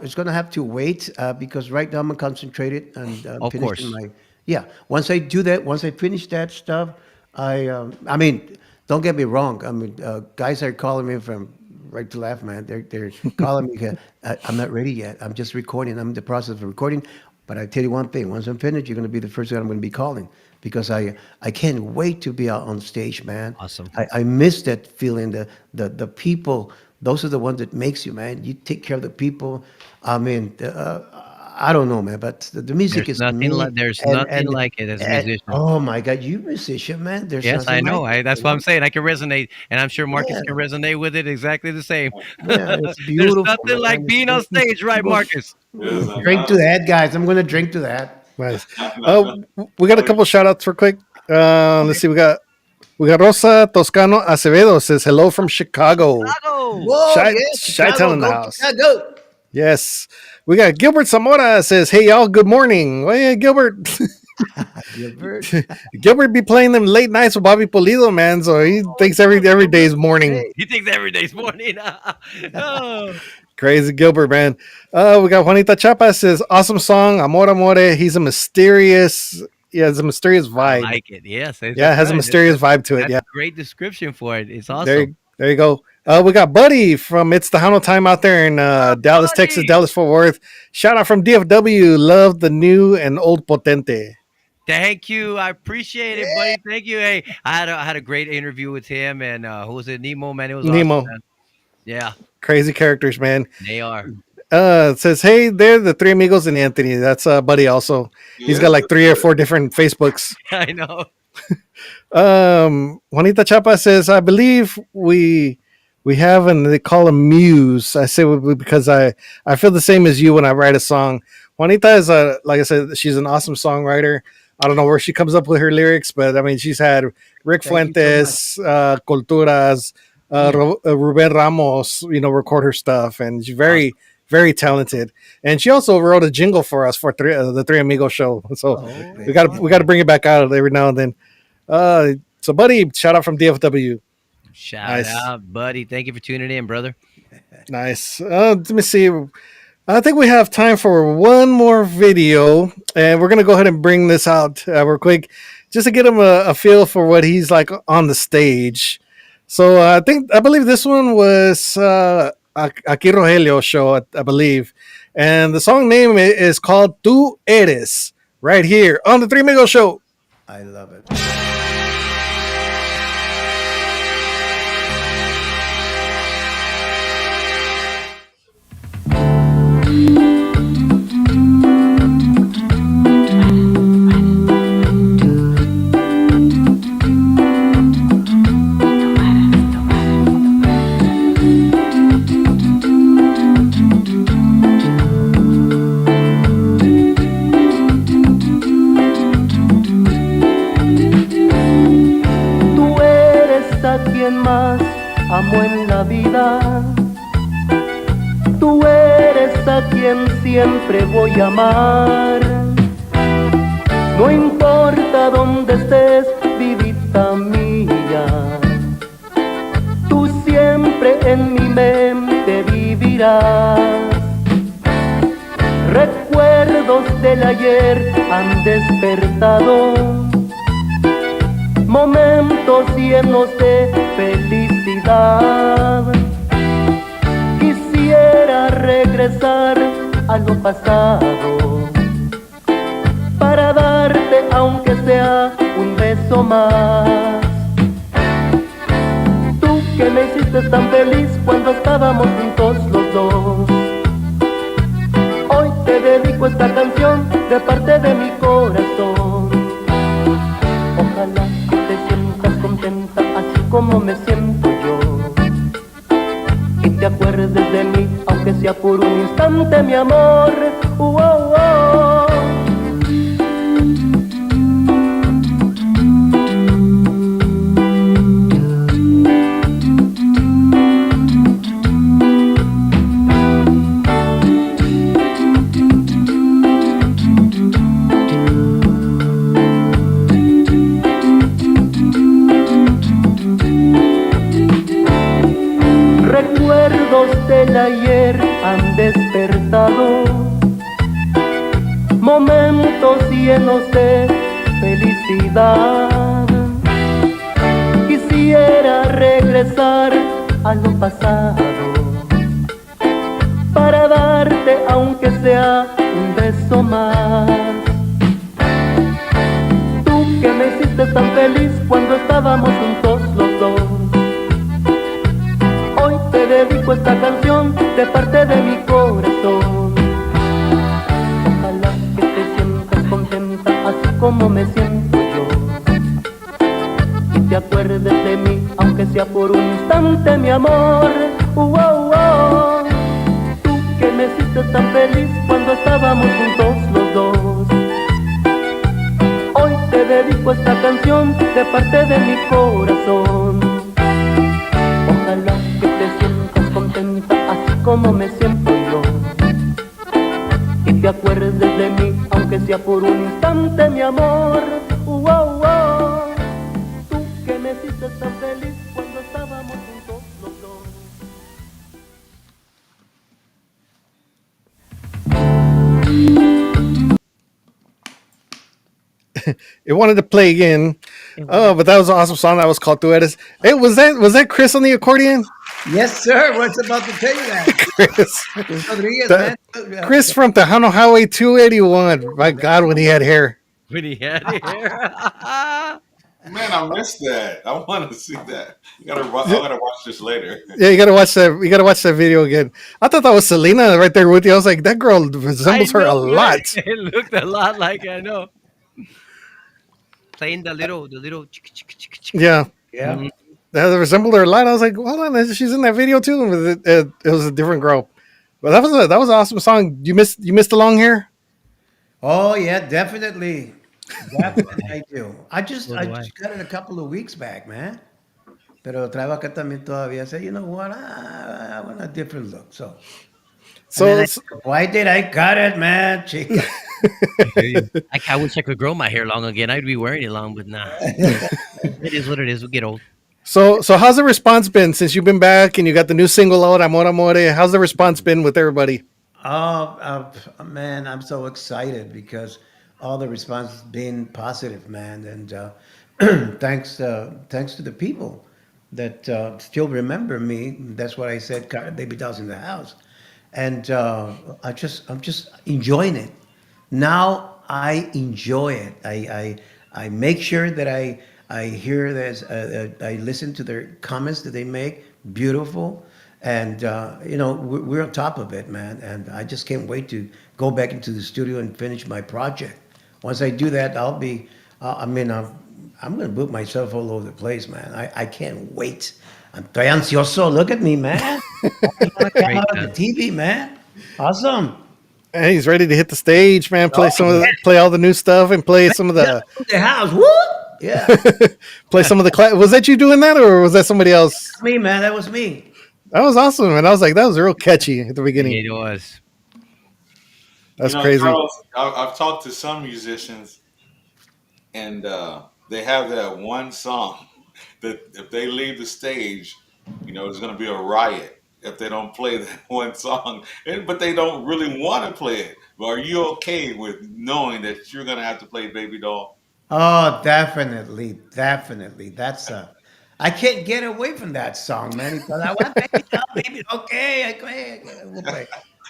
Speaker 10: It's going to have to wait because right now I'm concentrated and
Speaker 8: Of
Speaker 10: finishing
Speaker 8: course.
Speaker 10: my. Yeah, once I do that, once I finish that stuff, I mean, don't get me wrong. I mean, guys are calling me from right to left, man. They're calling me. I'm not ready yet. I'm just recording. I'm in the process of recording. But I tell you one thing: once I'm finished, you're going to be the first one I'm going to be calling because I can't wait to be out on stage, man.
Speaker 8: Awesome.
Speaker 10: I miss that feeling. The people, those are the ones that makes you, man. You take care of the people. I mean, I don't know, man, but the music
Speaker 8: There's
Speaker 10: is
Speaker 8: nothing
Speaker 10: me.
Speaker 8: like there's
Speaker 10: And
Speaker 8: nothing like it as a musician.
Speaker 10: oh my God, you musician, man. There's
Speaker 8: Yes, I
Speaker 10: nothing
Speaker 8: know.
Speaker 10: like it.
Speaker 8: That's what I'm saying. I can resonate, and I'm sure Marcus
Speaker 10: Yeah,
Speaker 8: can resonate with it exactly the same.
Speaker 10: yeah, it's
Speaker 8: There's
Speaker 10: beautiful,
Speaker 8: nothing like
Speaker 10: man.
Speaker 8: being on stage, right, Marcus?
Speaker 9: Yes, I
Speaker 10: Drink to
Speaker 9: know.
Speaker 10: that, guys. I'm gonna drink to that.
Speaker 1: Nice. We got a couple shout outs real quick. Let's see. We got Rosa Toscano Acevedo says hello from Chicago.
Speaker 8: Chicago.
Speaker 10: Whoa, yeah,
Speaker 1: Chi-town
Speaker 10: Chicago,
Speaker 1: in the
Speaker 10: go
Speaker 1: house.
Speaker 10: Chicago.
Speaker 1: Yes. We got Gilbert Zamora says, hey y'all, good morning. Well, yeah, Gilbert.
Speaker 10: Gilbert.
Speaker 1: Gilbert be playing them late nights with Bobby Polido, man. So he thinks every day is morning.
Speaker 10: Hey,
Speaker 8: He thinks every day's morning. Oh.
Speaker 1: Crazy Gilbert, man. We got Juanita Chapa says, awesome song, Amor Amore. He has a mysterious
Speaker 8: I
Speaker 1: vibe.
Speaker 8: like it. Yes.
Speaker 1: Yeah, it has a mysterious vibe to it.
Speaker 8: That's
Speaker 1: Yeah.
Speaker 8: a great description for it. It's
Speaker 1: There,
Speaker 8: awesome.
Speaker 1: there you go. We got Buddy from It's Tejano Time out there in Dallas, Texas,
Speaker 8: Buddy.
Speaker 1: Dallas Fort Worth. Shout out from DFW. Love the new and old Potente.
Speaker 8: Thank you. I appreciate it, buddy. Thank you. Hey, I had a great interview with him and who was it? Nemo, man. It was
Speaker 1: Nemo.
Speaker 8: awesome, man. Yeah,
Speaker 1: Crazy characters, man.
Speaker 8: they are.
Speaker 1: It says, hey, they're the three amigos and Anthony. That's Buddy also. He's got like 3 or 4 different Facebooks.
Speaker 8: I know.
Speaker 1: Juanita Chapa says, I believe we have, and they call him Muse. I say because I feel the same as you when I write a song. Juanita is like I said, she's an awesome songwriter. I don't know where she comes up with her lyrics, but I mean, she's had Rick
Speaker 10: Thank you so
Speaker 1: Fuentes, Culturas, Ruben Ramos, record her stuff, and she's very, very talented. And she also wrote a jingle for us for the Three Amigos show. So we got to bring it back out every now and then. So, buddy, shout out from DFW.
Speaker 8: Shout out, buddy. Thank you for tuning in, brother.
Speaker 1: Nice. Let me see. I think we have time for one more video, and we're gonna go ahead and bring this out real quick, just to get him a feel for what he's like on the stage. So I believe this one was Aki Rogelio's show, I believe, and the song name is called "Tú Eres," right here on the Three Amigos Show.
Speaker 10: I love it.
Speaker 4: Tú eres a quien más amo en la vida. Tú eres a quien siempre voy a amar. No importa dónde estés, vivita mía. Tú siempre en mi mente vivirás.
Speaker 15: ayer han despertado momentos llenos de felicidad. Quisiera regresar a lo pasado para darte aunque sea un beso más. Tú que me hiciste tan feliz cuando estábamos juntos los dos. Hoy te dedico esta canción de parte de mi corazón. Ojalá que te sientas contenta así como me siento yo. Y te acuerdes de mí aunque sea por un instante, mi amor. Oh, oh. Recuerdos del ayer han despertado momentos llenos de felicidad. Quisiera regresar a lo pasado para darte aunque sea un beso más. Tú que me hiciste tan feliz cuando estábamos juntos los dos. Hoy te dedico esta canción de parte de mi corazón. Ojalá que te sientas contenta así como me siento yo. Y te acuerdes de mí aunque sea por un instante, mi amor. Oh, oh. Tú que me hiciste tan feliz cuando estábamos juntos los dos. Hoy te dedico esta canción de parte de mi corazón. Ojalá que te sientas contenta así como me siento yo. Y te acuerdes de mí aunque sea por un instante, mi amor. Oh, oh. Tú que me hiciste tan feliz cuando estábamos juntos los dos.
Speaker 1: It wanted to play again. Oh, but that was an awesome song. That was called Duetes. Hey, was that Chris on the accordion?
Speaker 10: Yes, sir. What's about to tell you that?
Speaker 1: Chris.
Speaker 10: Rodriguez,
Speaker 1: The-
Speaker 10: man.
Speaker 1: Chris from Tejano Highway 281. My God, when he had hair.
Speaker 8: When he had hair.
Speaker 9: Man, I missed that. I want to see that. I gotta watch this later.
Speaker 1: Yeah, you gotta watch that. You gotta watch that video again. I thought that was Selena right there with you. I was like, that girl resembles her a
Speaker 8: know,
Speaker 1: lot.
Speaker 8: right? It looked a lot like, I know. Playing the little
Speaker 1: Yeah,
Speaker 10: Yeah.
Speaker 8: Mhm.
Speaker 1: that resembled her a lot. I was like, hold on, she's in that video too. It was a different girl, but that was that was an awesome song. You missed the long hair.
Speaker 10: Oh yeah, definitely. Definitely I do. I
Speaker 8: So
Speaker 10: I
Speaker 8: do I.
Speaker 10: just got it a couple of weeks back, man. Pero traigo acá también todavía. I said, you know what? I want a different look. So, and then
Speaker 1: So,
Speaker 10: why did I cut it, man? Chica.
Speaker 8: I wish I could grow my hair long again. I'd be wearing it long, but nah. It is what it is. We get old.
Speaker 1: so how's the response been since you've been back and you got the new single out, Amor Amore? How's the response been with everybody?
Speaker 10: Oh, man, I'm so excited because all the response has been positive, man. And thanks to the people that still remember me. That's what I said. Baby dolls in the house, and I'm just enjoying it. Now I enjoy it. I make sure that I hear this. I listen to their comments that they make. Beautiful. And we're on top of it, man. And I just can't wait to go back into the studio and finish my project. Once I do that, I'll be. I'm going to book myself all over the place, man. I can't wait. I'm estoy ansioso. Look at me, man. I want to come out of the TV, man. Awesome.
Speaker 1: And he's ready to hit the stage, man. Play
Speaker 10: Oh,
Speaker 1: play all the new stuff, and play some of the
Speaker 10: The house. Woo! Yeah.
Speaker 1: play some of the. Was that you doing that, or was that somebody else?
Speaker 10: Me, man. That was me.
Speaker 1: That was awesome, and I was like, that was real catchy at the beginning.
Speaker 8: It was.
Speaker 1: That's crazy.
Speaker 9: Carlos, I've talked to some musicians, and they have that one song that if they leave the stage, there's going to be a riot. if they don't play that one song, but they don't really want to play it. But are you okay with knowing that you're gonna have to play Baby Doll?
Speaker 10: Oh, definitely, definitely. That's I can't get away from that song, man. Because I want baby doll, baby. Okay, we'll play.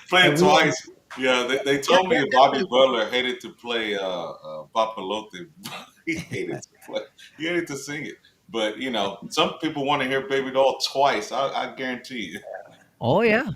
Speaker 9: Play
Speaker 10: And
Speaker 9: it
Speaker 10: we,
Speaker 9: twice. Yeah, they
Speaker 10: yeah,
Speaker 9: told me
Speaker 10: yeah,
Speaker 9: that Bobby Butler hated to play Papalote. He hated to play. He hated to sing it. But some people want to hear Baby Doll twice. I guarantee you.
Speaker 8: Oh yeah.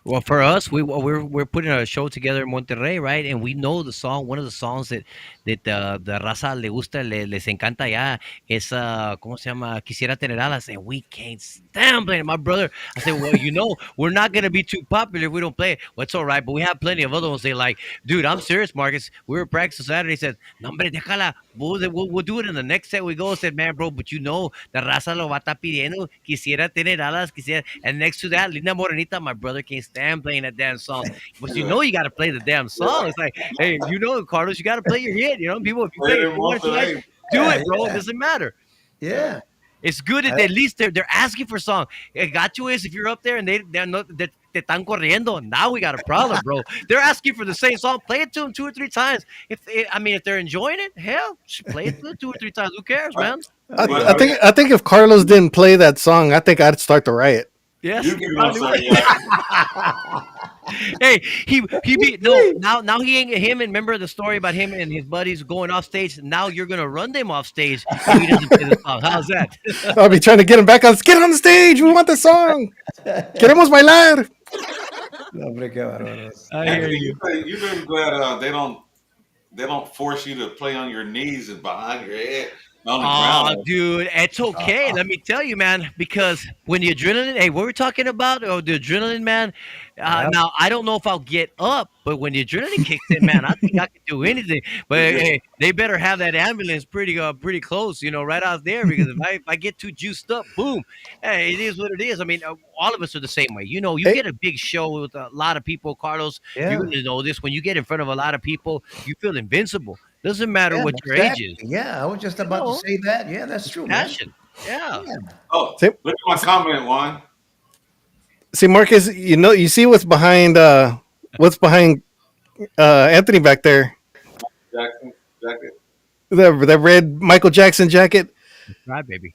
Speaker 8: Well, for us, we're putting a show together in Monterrey, right? And we know the song. One of the songs that the raza le gusta, les encanta ya es ¿cómo se llama? Quisiera tener alas, and we can't stand playing it. My brother, I said, well, we're not gonna be too popular if we don't play it. Well, it's all right, but we have plenty of other ones. They like, dude, I'm serious, Marcus. We were practicing Saturday. He said, no, hombre, déjala. We'll do it in the next set we go. I said, man, bro, but the raza lo va a estar pidiendo. Quisiera tener alas, quisiera. And next to that, Linda Morenita, my brother can't stand playing that damn song. But you got to play the damn song. It's like, hey, Carlos, you got to play your hit. People, if you play it once or twice, do it, bro. It doesn't matter.
Speaker 10: yeah.
Speaker 8: It's good that at least they're asking for a song. It got you is if you're up there and they're not te están corriendo. Now we got a problem, bro. They're asking for the same song. Play it to them 2 or 3 times. If they're enjoying it, hell, play it to them 2 or 3 times. Who cares, man?
Speaker 1: I think if Carlos didn't play that song, I think I'd start the riot.
Speaker 8: Yes.
Speaker 9: You can say,
Speaker 8: Hey, he be no now he ain't him and remember the story about him and his buddies going off stage. Now you're gonna run them off stage if he doesn't play the song. How's that?
Speaker 1: I'll be trying to get him back on. Get on the stage. We want the song. Queremos bailar.
Speaker 10: No, hombre, qué bárbaros.
Speaker 8: I hear you.
Speaker 9: You've been glad they don't force you to play on your knees and behind your head on the
Speaker 8: Oh,
Speaker 9: ground.
Speaker 8: dude, it's okay. Let me tell you, man, because when the adrenaline, hey, what we're talking about, oh, the adrenaline, man. Now, I don't know if I'll get up, but when the adrenaline kicks in, man, I think I can do anything. But hey, they better have that ambulance pretty close, right out there, because if I get too juiced up, boom, hey, it is what it is. I mean, all of us are the same way. You get a big show with a lot of people, Carlos.
Speaker 10: Yeah.
Speaker 8: You're going to know this. When you get in front of a lot of people, you feel invincible. Doesn't matter what your
Speaker 10: exactly.
Speaker 8: age is.
Speaker 10: Yeah, I was just about to say that. Yeah, that's true, man.
Speaker 8: Passion. Yeah.
Speaker 9: Oh,
Speaker 1: See,
Speaker 9: look at my comment, Juan.
Speaker 1: see, Marcus, you see what's behind Anthony back there.
Speaker 9: Jackson jacket.
Speaker 1: The red Michael Jackson jacket.
Speaker 8: Right, baby.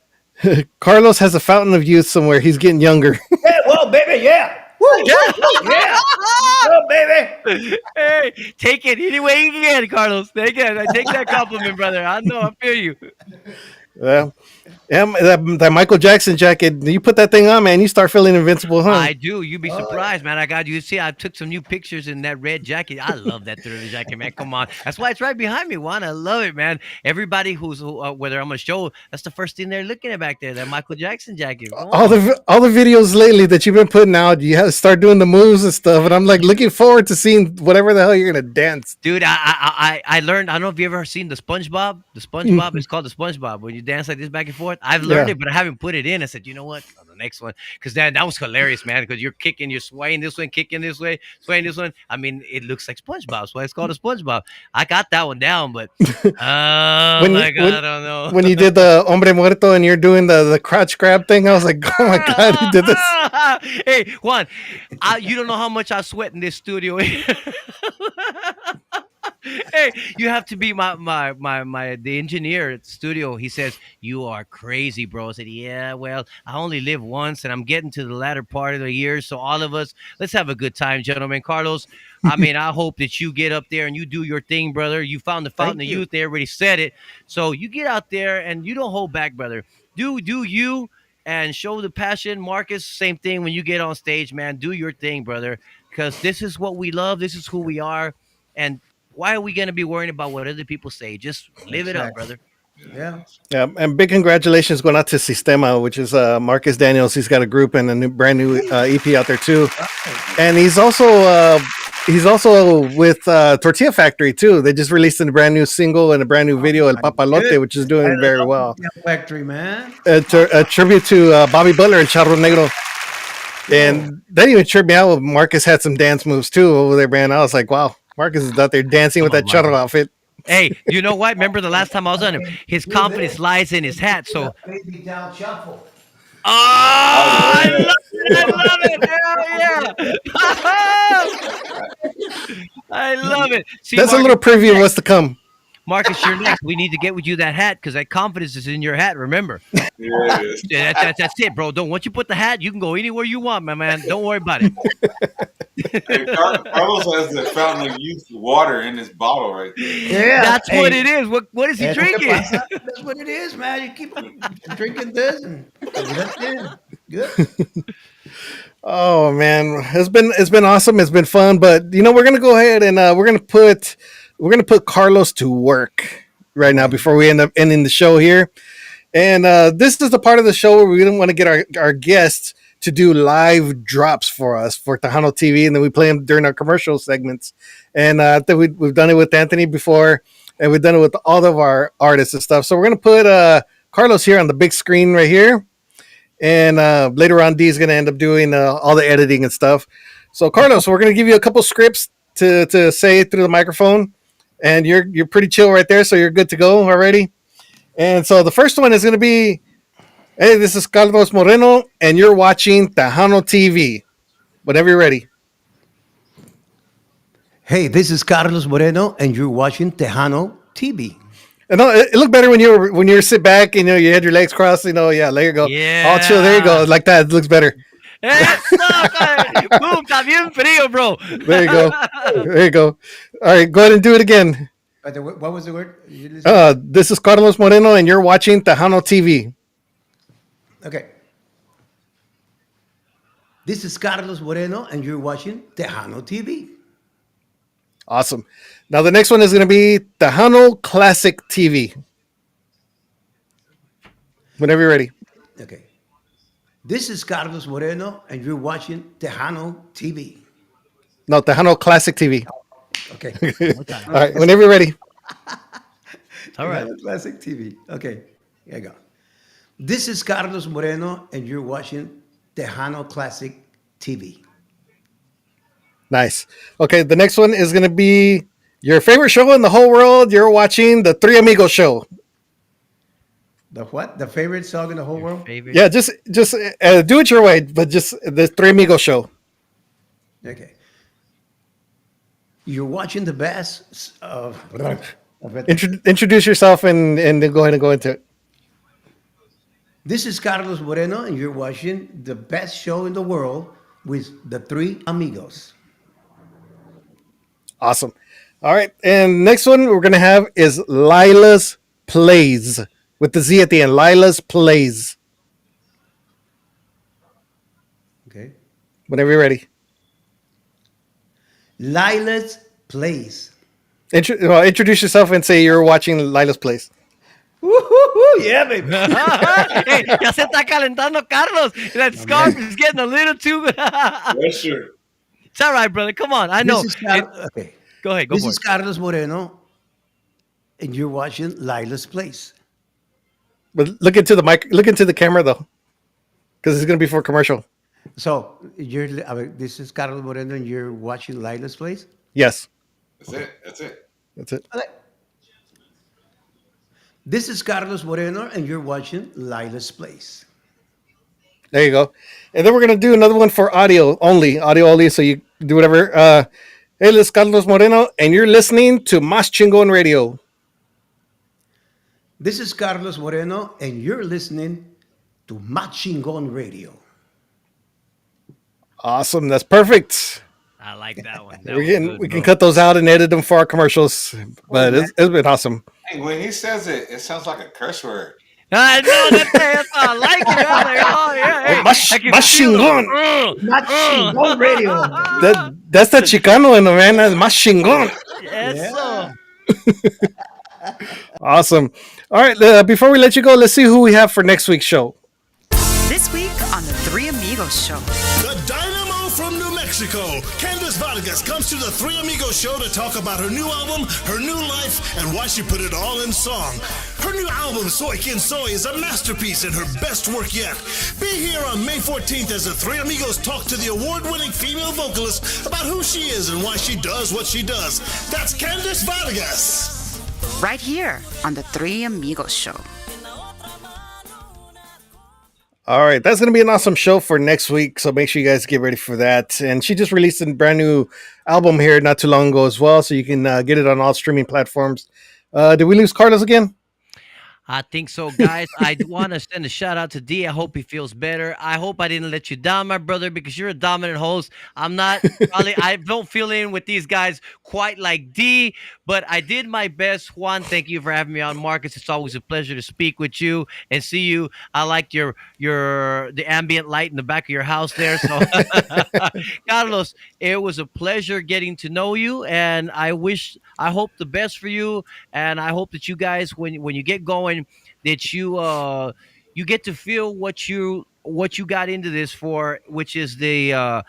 Speaker 1: Carlos has a fountain of youth somewhere. He's getting younger.
Speaker 10: Yeah, well, baby, yeah. Woo, yeah. Oh, baby.
Speaker 8: Hey, take it any way you can, Carlos. Take it. I take that compliment, brother. I know. I feel you.
Speaker 1: Well, yeah, that Michael Jackson jacket. You put that thing on, man. You start feeling invincible, huh?
Speaker 8: I do. You'd be surprised, man. I got you. See, I took some new pictures in that red jacket. I love that Thriller jacket, man. Come on. That's why it's right behind me, Juan. I love it, man. Everybody whether I'm on a show, that's the first thing they're looking at back there. That Michael Jackson jacket.
Speaker 1: All the videos lately that you've been putting out, you have to start doing the moves and stuff, and I'm like looking forward to seeing whatever the hell you're gonna dance.
Speaker 8: Dude, I learned. I don't know if you ever seen the SpongeBob. The SpongeBob is called the SpongeBob. When you dance like this back and forth, I've learned it, but I haven't put it in. I said, you know what? On the next one, because that was hilarious, man. Because you're swaying this way, kicking this way, swaying this one. I mean, it looks like SpongeBob, so it's called a SpongeBob. I got that one down, but I don't know.
Speaker 1: When you did the hombre muerto and you're doing the crotch grab thing, I was like, oh my god, he did this.
Speaker 8: Hey, Juan, you don't know how much I sweat in this studio. Hey, you have to be the engineer at the studio. He says, you are crazy, bro. I said, yeah, well, I only live once and I'm getting to the latter part of the year. So all of us, let's have a good time, gentlemen. Carlos, I mean, I hope that you get up there and you do your thing, brother. You found the fountain of youth. They already said it. So you get out there and you don't hold back, brother. Do you and show the passion. Marcus, same thing when you get on stage, man. Do your thing, brother, because this is what we love. This is who we are. And why are we going to be worrying about what other people say? Just live it up, brother.
Speaker 10: Yeah.
Speaker 1: Yeah, and big congratulations going out to Sistema, which is Marcus Daniels. He's got a group and a brand new EP out there too, and he's also with Tortilla Factory too. They just released a brand new single and a brand new video, El Papalote, which is doing very well.
Speaker 10: Factory, man.
Speaker 1: A tribute to Bobby Butler and Charro Negro. And that even tripped me out. Marcus had some dance moves too over there, man. I was like, wow, Marcus is out there dancing with that Charro outfit.
Speaker 8: Hey, you know what? Remember the last time I was on him? His confidence lies in his hat. So,
Speaker 10: baby down shuffle.
Speaker 8: Oh, I
Speaker 9: yeah.
Speaker 8: love it. Hell yeah. I love it. See,
Speaker 1: That's a little preview of what's to come.
Speaker 8: Marcus, you're next. We need to get with you that hat because that confidence is in your hat. Remember.
Speaker 9: Yes.
Speaker 8: That's it, bro. Don't once you put the hat, you can go anywhere you want, my man. Don't worry about it.
Speaker 9: Hey, Carlos has the fountain of youth water in his bottle right there.
Speaker 10: Yeah,
Speaker 8: That's what it is. What is he drinking?
Speaker 10: That's what it is, man. You keep on drinking this, and that's it. Good.
Speaker 1: Oh man, it's been awesome. It's been fun, but we're gonna go ahead and we're gonna put Carlos to work right now before we end up ending the show here. And this is the part of the show where we didn't want to get our guests to do live drops for us for Tejano TV, and then we play them during our commercial segments. And I think we've done it with Anthony before, and we've done it with all of our artists and stuff. So we're gonna put Carlos here on the big screen right here. And later on, Dee's going to end up doing all the editing and stuff. So, Carlos, we're going to give you a couple scripts to say through the microphone. And you're pretty chill right there, so you're good to go already. And so the first one is going to be, hey, this is Carlos Moreno, and you're watching Tejano TV. Whenever you're ready.
Speaker 10: Hey, this is Carlos Moreno, and you're watching Tejano TV.
Speaker 1: And it looked better when you sit back and you had your legs crossed. Yeah, there you go.
Speaker 8: Yeah.
Speaker 1: All chill. There you go. Like that. It looks better.
Speaker 8: Boom, está bien frío, bro.
Speaker 1: There you go. There you go. All right, go ahead and do it again.
Speaker 10: What was the word?
Speaker 1: This is Carlos Moreno, and you're watching Tejano TV.
Speaker 10: Okay. This is Carlos Moreno, and you're watching Tejano TV.
Speaker 1: Awesome. Now the next one is going to be Tejano Classic TV. Whenever you're ready.
Speaker 10: Okay. This is Carlos Moreno, and you're watching Tejano TV.
Speaker 1: No, Tejano Classic TV.
Speaker 10: Okay.
Speaker 1: All right, whenever you're ready.
Speaker 8: All right.
Speaker 10: Tejano Classic TV. Okay. Here you go. This is Carlos Moreno, and you're watching Tejano Classic TV.
Speaker 1: Nice. Okay, the next one is going to be your favorite show in the whole world. You're watching the Three Amigos show.
Speaker 10: The what? The favorite song in the whole world?
Speaker 8: Favorite?
Speaker 1: Yeah, just do it your way, but just the Three Amigos show.
Speaker 10: Okay. You're watching the best of it.
Speaker 1: Introduce yourself and then go ahead and go into it.
Speaker 10: This is Carlos Moreno, and you're watching the best show in the world with the Three Amigos.
Speaker 1: Awesome. All right, and next one we're going to have is Lila's Plays with the Z at the end. Lila's Plays.
Speaker 10: Okay.
Speaker 1: Whenever you're ready.
Speaker 10: Lila's Plays.
Speaker 1: Introduce yourself and say you're watching Lila's Plays.
Speaker 10: Woo-hoo-hoo, yeah, baby.
Speaker 8: Hey, ya se está calentando, Carlos. That scarf is getting a little too.
Speaker 9: Yes, sir.
Speaker 8: It's all right, brother. Come on. I know.
Speaker 10: Okay.
Speaker 8: Go ahead. Go
Speaker 10: This
Speaker 8: for
Speaker 10: is
Speaker 8: it.
Speaker 10: Carlos Moreno, and you're watching Lila's Place.
Speaker 1: But look into the mic. Look into the camera though, because it's going to be for commercial.
Speaker 10: So this is Carlos Moreno, and you're watching Lila's Place.
Speaker 1: Yes.
Speaker 9: That's it. That's it.
Speaker 1: That's it.
Speaker 10: Okay. This is Carlos Moreno, and you're watching Lila's Place.
Speaker 1: There you go. And then we're going to do another one for audio only. So you do whatever. Hey, this is Carlos Moreno, and you're listening to Más Chingón Radio.
Speaker 10: This is Carlos Moreno, and you're listening to Más Chingón Radio.
Speaker 1: Awesome. That's perfect.
Speaker 8: I like that one.
Speaker 1: We can cut those out and edit them for our commercials. But it's been awesome.
Speaker 9: Hey, when he says it, it sounds like a curse word.
Speaker 8: I know that's I like it. I'm like, oh yeah, hey,
Speaker 1: Más chingón.
Speaker 10: Más Chingón Radio.
Speaker 1: That's the Chicano in the man. That's Más chingón.
Speaker 8: Yes,
Speaker 1: Awesome. All right. Before we let you go, let's see who we have for next week's show.
Speaker 16: This week on the Three Amigos Show.
Speaker 7: The Dynamo from New Mexico, Candice Vargas comes to the Three Amigos show to talk about her new album, her new life, and why she put it all in song. Her new album, Soy Quien Soy, is a masterpiece and her best work yet. Be here on May 14th as the Three Amigos talk to the award-winning female vocalist about who she is and why she does what she does. That's Candice Vargas.
Speaker 16: Right here on the Three Amigos Show.
Speaker 1: All right, that's going to be an awesome show for next week. So make sure you guys get ready for that. And she just released a brand new album here not too long ago as well, so you can get it on all streaming platforms. Did we lose Carlos again?
Speaker 8: I think so, guys. I want to send a shout out to D. I hope he feels better. I hope I didn't let you down, my brother, because you're a dominant host. I'm not probably, I don't feel in with these guys quite like D, but I did my best. Juan, thank you for having me on. Marcus, it's always a pleasure to speak with you and see you. I like the ambient light in the back of your house there. So, Carlos, it was a pleasure getting to know you, and I hope the best for you, and I hope that you guys, when you get going, that you get to feel what you got into this for, which is the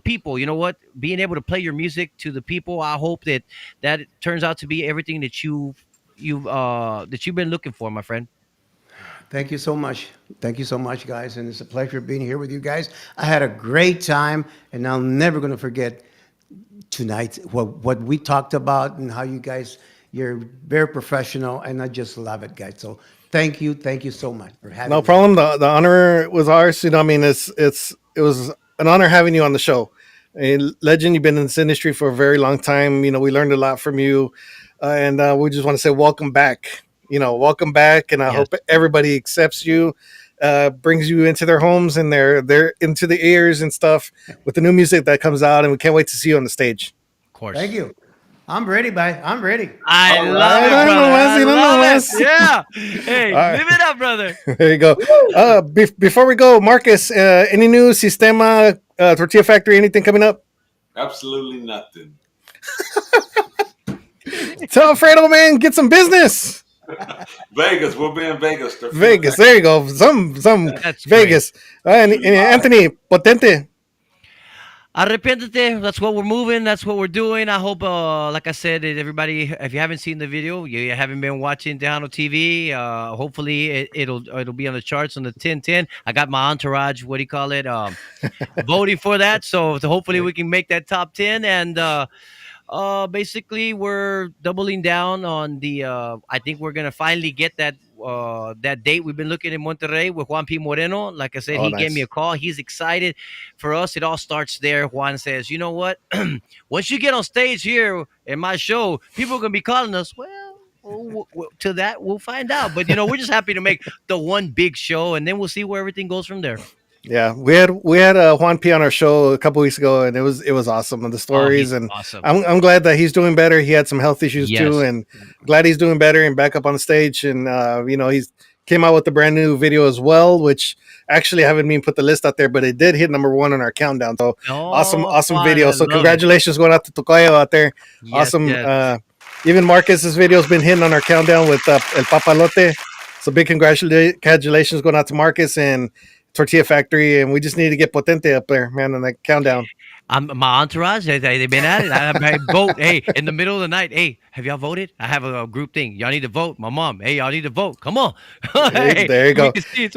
Speaker 8: people. You know what? Being able to play your music to the people. I hope that it turns out to be everything that you've been looking for, my friend.
Speaker 10: Thank you so much. Thank you so much, guys. And it's a pleasure being here with you guys. I had a great time, and I'm never going to forget tonight what we talked about and how you guys, you're very professional, and I just love it, guys. So thank you so much for having
Speaker 1: No
Speaker 10: me.
Speaker 1: problem. The honor was ours. You know, I mean, it was an honor having you on the show. A legend. You've been in this industry for a very long time. You know, we learned a lot from you, and we just want to say welcome back. You know, welcome back, and I
Speaker 8: Yes,
Speaker 1: hope everybody accepts you, brings you into their homes and they're into the ears and stuff with the new music that comes out, and we can't wait to see you on the stage.
Speaker 8: of course.
Speaker 10: Thank you. I'm ready, bye. I'm ready.
Speaker 8: I
Speaker 9: All
Speaker 8: love
Speaker 9: right.
Speaker 8: it, brother. I
Speaker 1: No
Speaker 8: love
Speaker 1: más.
Speaker 8: it. Yeah. Hey,
Speaker 1: All right.
Speaker 8: live it up, brother.
Speaker 1: There you go. Before we go, Marcus, any new Sistema Tortilla Factory? Anything coming up?
Speaker 9: Absolutely nothing.
Speaker 1: Tell Fredo, man, get some business.
Speaker 9: Vegas, we'll be in Vegas.
Speaker 1: Vegas, there you go. Some
Speaker 8: That's
Speaker 1: Vegas. And Anthony Potente.
Speaker 8: Arrepiéntete. That's what we're moving. That's what we're doing. I hope, like I said, that everybody, if you haven't seen the video, you haven't been watching Tejano TV. Hopefully, it'll be on the charts on the 10-10. I got my entourage. What do you call it? Voting for that. So hopefully we can make that top 10. And basically, we're doubling down on the. I think we're gonna finally get that date we've been looking in Monterrey with Juan P. Moreno. Like I said,
Speaker 1: Oh,
Speaker 8: he gave me
Speaker 1: nice.
Speaker 8: a call. He's excited. For us, it all starts there. Juan says, "You know what? Once you get on stage here in my show, people are gonna be calling us. Well, to that we'll find out. But we're just happy to make the one big show, and then we'll see where everything goes from there.
Speaker 1: Yeah, we had Juan P on our show a couple weeks ago, and it was awesome. And the
Speaker 8: Oh,
Speaker 1: stories,
Speaker 8: he's
Speaker 1: and
Speaker 8: awesome.
Speaker 1: I'm glad that he's doing better. He had some health issues too,
Speaker 8: Yes.
Speaker 1: and glad he's doing better and back up on the stage. And he's came out with a brand new video as well, which actually I haven't even put the list out there, but it did hit #1 on our countdown. So awesome,
Speaker 8: Oh,
Speaker 1: awesome
Speaker 8: Juan,
Speaker 1: video.
Speaker 8: I
Speaker 1: So
Speaker 8: love it.
Speaker 1: congratulations going out to Tocayo out there.
Speaker 8: Yes,
Speaker 1: Awesome.
Speaker 8: yes.
Speaker 1: Even Marcus's video has been hitting on our countdown with El Papalote. So big congratulations going out to Marcus and Tortilla Factory, and we just need to get Potente up there, man, on that countdown.
Speaker 8: My entourage, they've been at it. I vote. Hey, in the middle of the night. Hey, have y'all voted? I have a group thing. Y'all need to vote. My mom. Hey, y'all need to vote. Come on. Hey,
Speaker 1: There you go.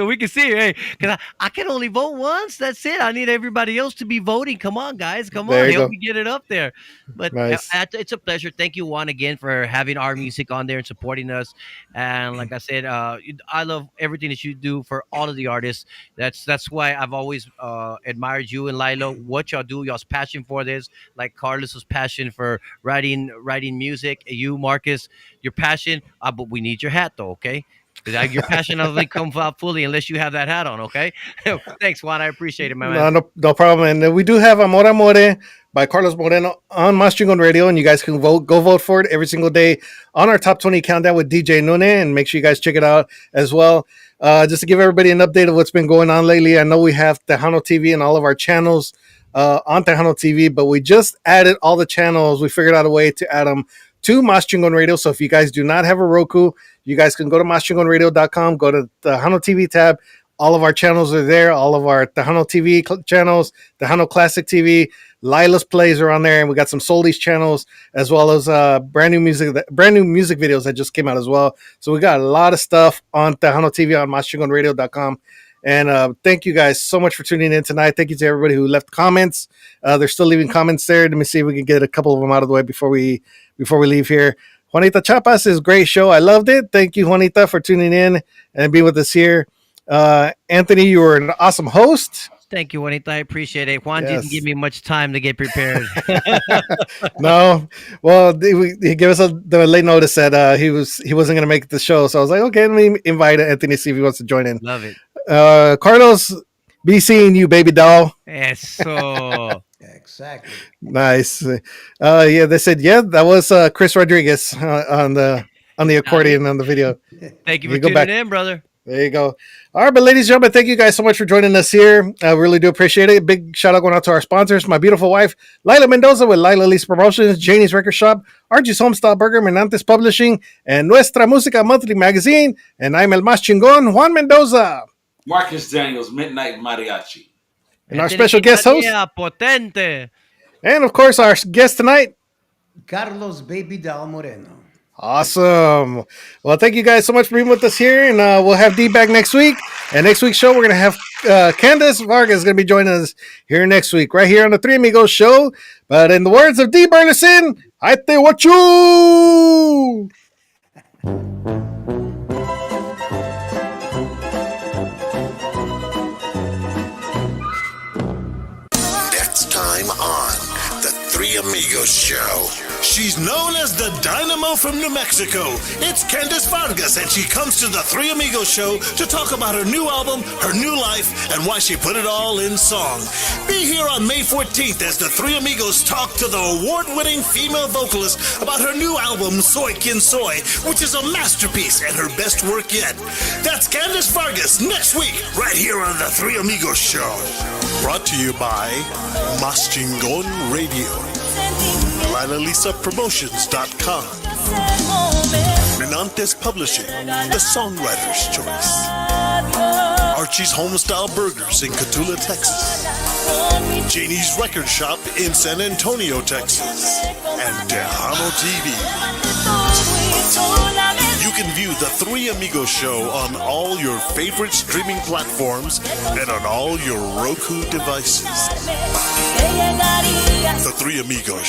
Speaker 8: We can see. Hey, because I can only vote once. That's it. I need everybody else to be voting. Come on, guys. Come
Speaker 1: There
Speaker 8: on.
Speaker 1: you
Speaker 8: Help
Speaker 1: go.
Speaker 8: me get it up there. But
Speaker 1: Nice.
Speaker 8: it's a pleasure. Thank you, Juan, again for having our music on there and supporting us. And like I said, I love everything that you do for all of the artists. That's why I've always admired you and Lilo. What y'all do, y'all's passion for this, like Carlos's passion for writing music. You, Marcus, your passion. But we need your hat though, okay? Because your passion doesn't come out fully unless you have that hat on, okay? Thanks, Juan. I appreciate it, my man.
Speaker 1: No problem. And we do have Amor Amore by Carlos Moreno on Mastringon Radio, and you guys can go vote for it every single day on our top 20 countdown with DJ Nune, and make sure you guys check it out as well. Just to give everybody an update of what's been going on lately, I know we have Tejano TV and all of our channels on Tejano TV, but we just added all the channels. We figured out a way to add them to Mastringon Radio. So if you guys do not have a Roku, you guys can go to mastringonradio.com, go to the Tejano TV tab. All of our channels are there. All of our Tejano TV channels, Tejano Classic TV, Lila's Plays are on there, and we got some Soldies channels as well as brand new music videos that just came out as well. So we got a lot of stuff on Tejano TV on mastringonradio.com. And thank you guys so much for tuning in tonight. Thank you to everybody who left comments. They're still leaving comments there. Let me see if we can get a couple of them out of the way before we leave here. Juanita Chapas is great show. I loved it. Thank you, Juanita, for tuning in and being with us here. Anthony, you were an awesome host.
Speaker 8: Thank you, Juanita. I appreciate it. Juan
Speaker 1: Yes.
Speaker 8: didn't give me much time to get prepared.
Speaker 1: No, well, he gave us the late notice that he wasn't going to make the show, so I was like, okay, let me invite Anthony, see if he wants to join in.
Speaker 8: Love it.
Speaker 1: Carlos, be seeing you, baby doll.
Speaker 8: Eso.
Speaker 10: Exactly.
Speaker 1: Nice. Yeah, they said that was Chris Rodriguez on the accordion on the video.
Speaker 8: Thank you for
Speaker 1: You go
Speaker 8: tuning
Speaker 1: back.
Speaker 8: in, brother.
Speaker 1: There you go. All right, but ladies and gentlemen, thank you guys so much for joining us here. I really do appreciate it. Big shout out going out to our sponsors, my beautiful wife, Lila Mendoza with Lila Lisa Promotions, Janie's Record Shop, Archie's Homestyle Burger, Menantes Publishing, and Nuestra Música Monthly Magazine. And I'm El Más Chingón, Juan Mendoza.
Speaker 9: Marcus Daniels, Midnight Mariachi.
Speaker 1: And our special guest host.
Speaker 8: Potente.
Speaker 1: And of course, our guest tonight,
Speaker 10: Carlos Baby Doll Moreno.
Speaker 1: Awesome. Well, thank you guys so much for being with us here, and we'll have D back next week. And next week's show, we're going to have Candace Vargas is going to be joining us here next week, right here on the Three Amigos show. But in the words of D Burleson, I te what you.
Speaker 7: Next time on the Three Amigos show. She's known as the Dynamo from New Mexico. It's Candace Vargas, and she comes to the Three Amigos show to talk about her new album, her new life, and why she put it all in song. Be here on May 14th as the Three Amigos talk to the award-winning female vocalist about her new album, Soy Quien Soy, which is a masterpiece and her best work yet. That's Candace Vargas next week, right here on the Three Amigos show. Brought to you by Mas Chingon Radio. LilaLisaPromotions.com. Menantes Publishing, the songwriter's choice. Archie's Homestyle Burgers in Cotulla, Texas. Janie's Record Shop in San Antonio, Texas. And Tejano TV. You can view the Three Amigos show on all your favorite streaming platforms and on all your Roku devices. The Three Amigos.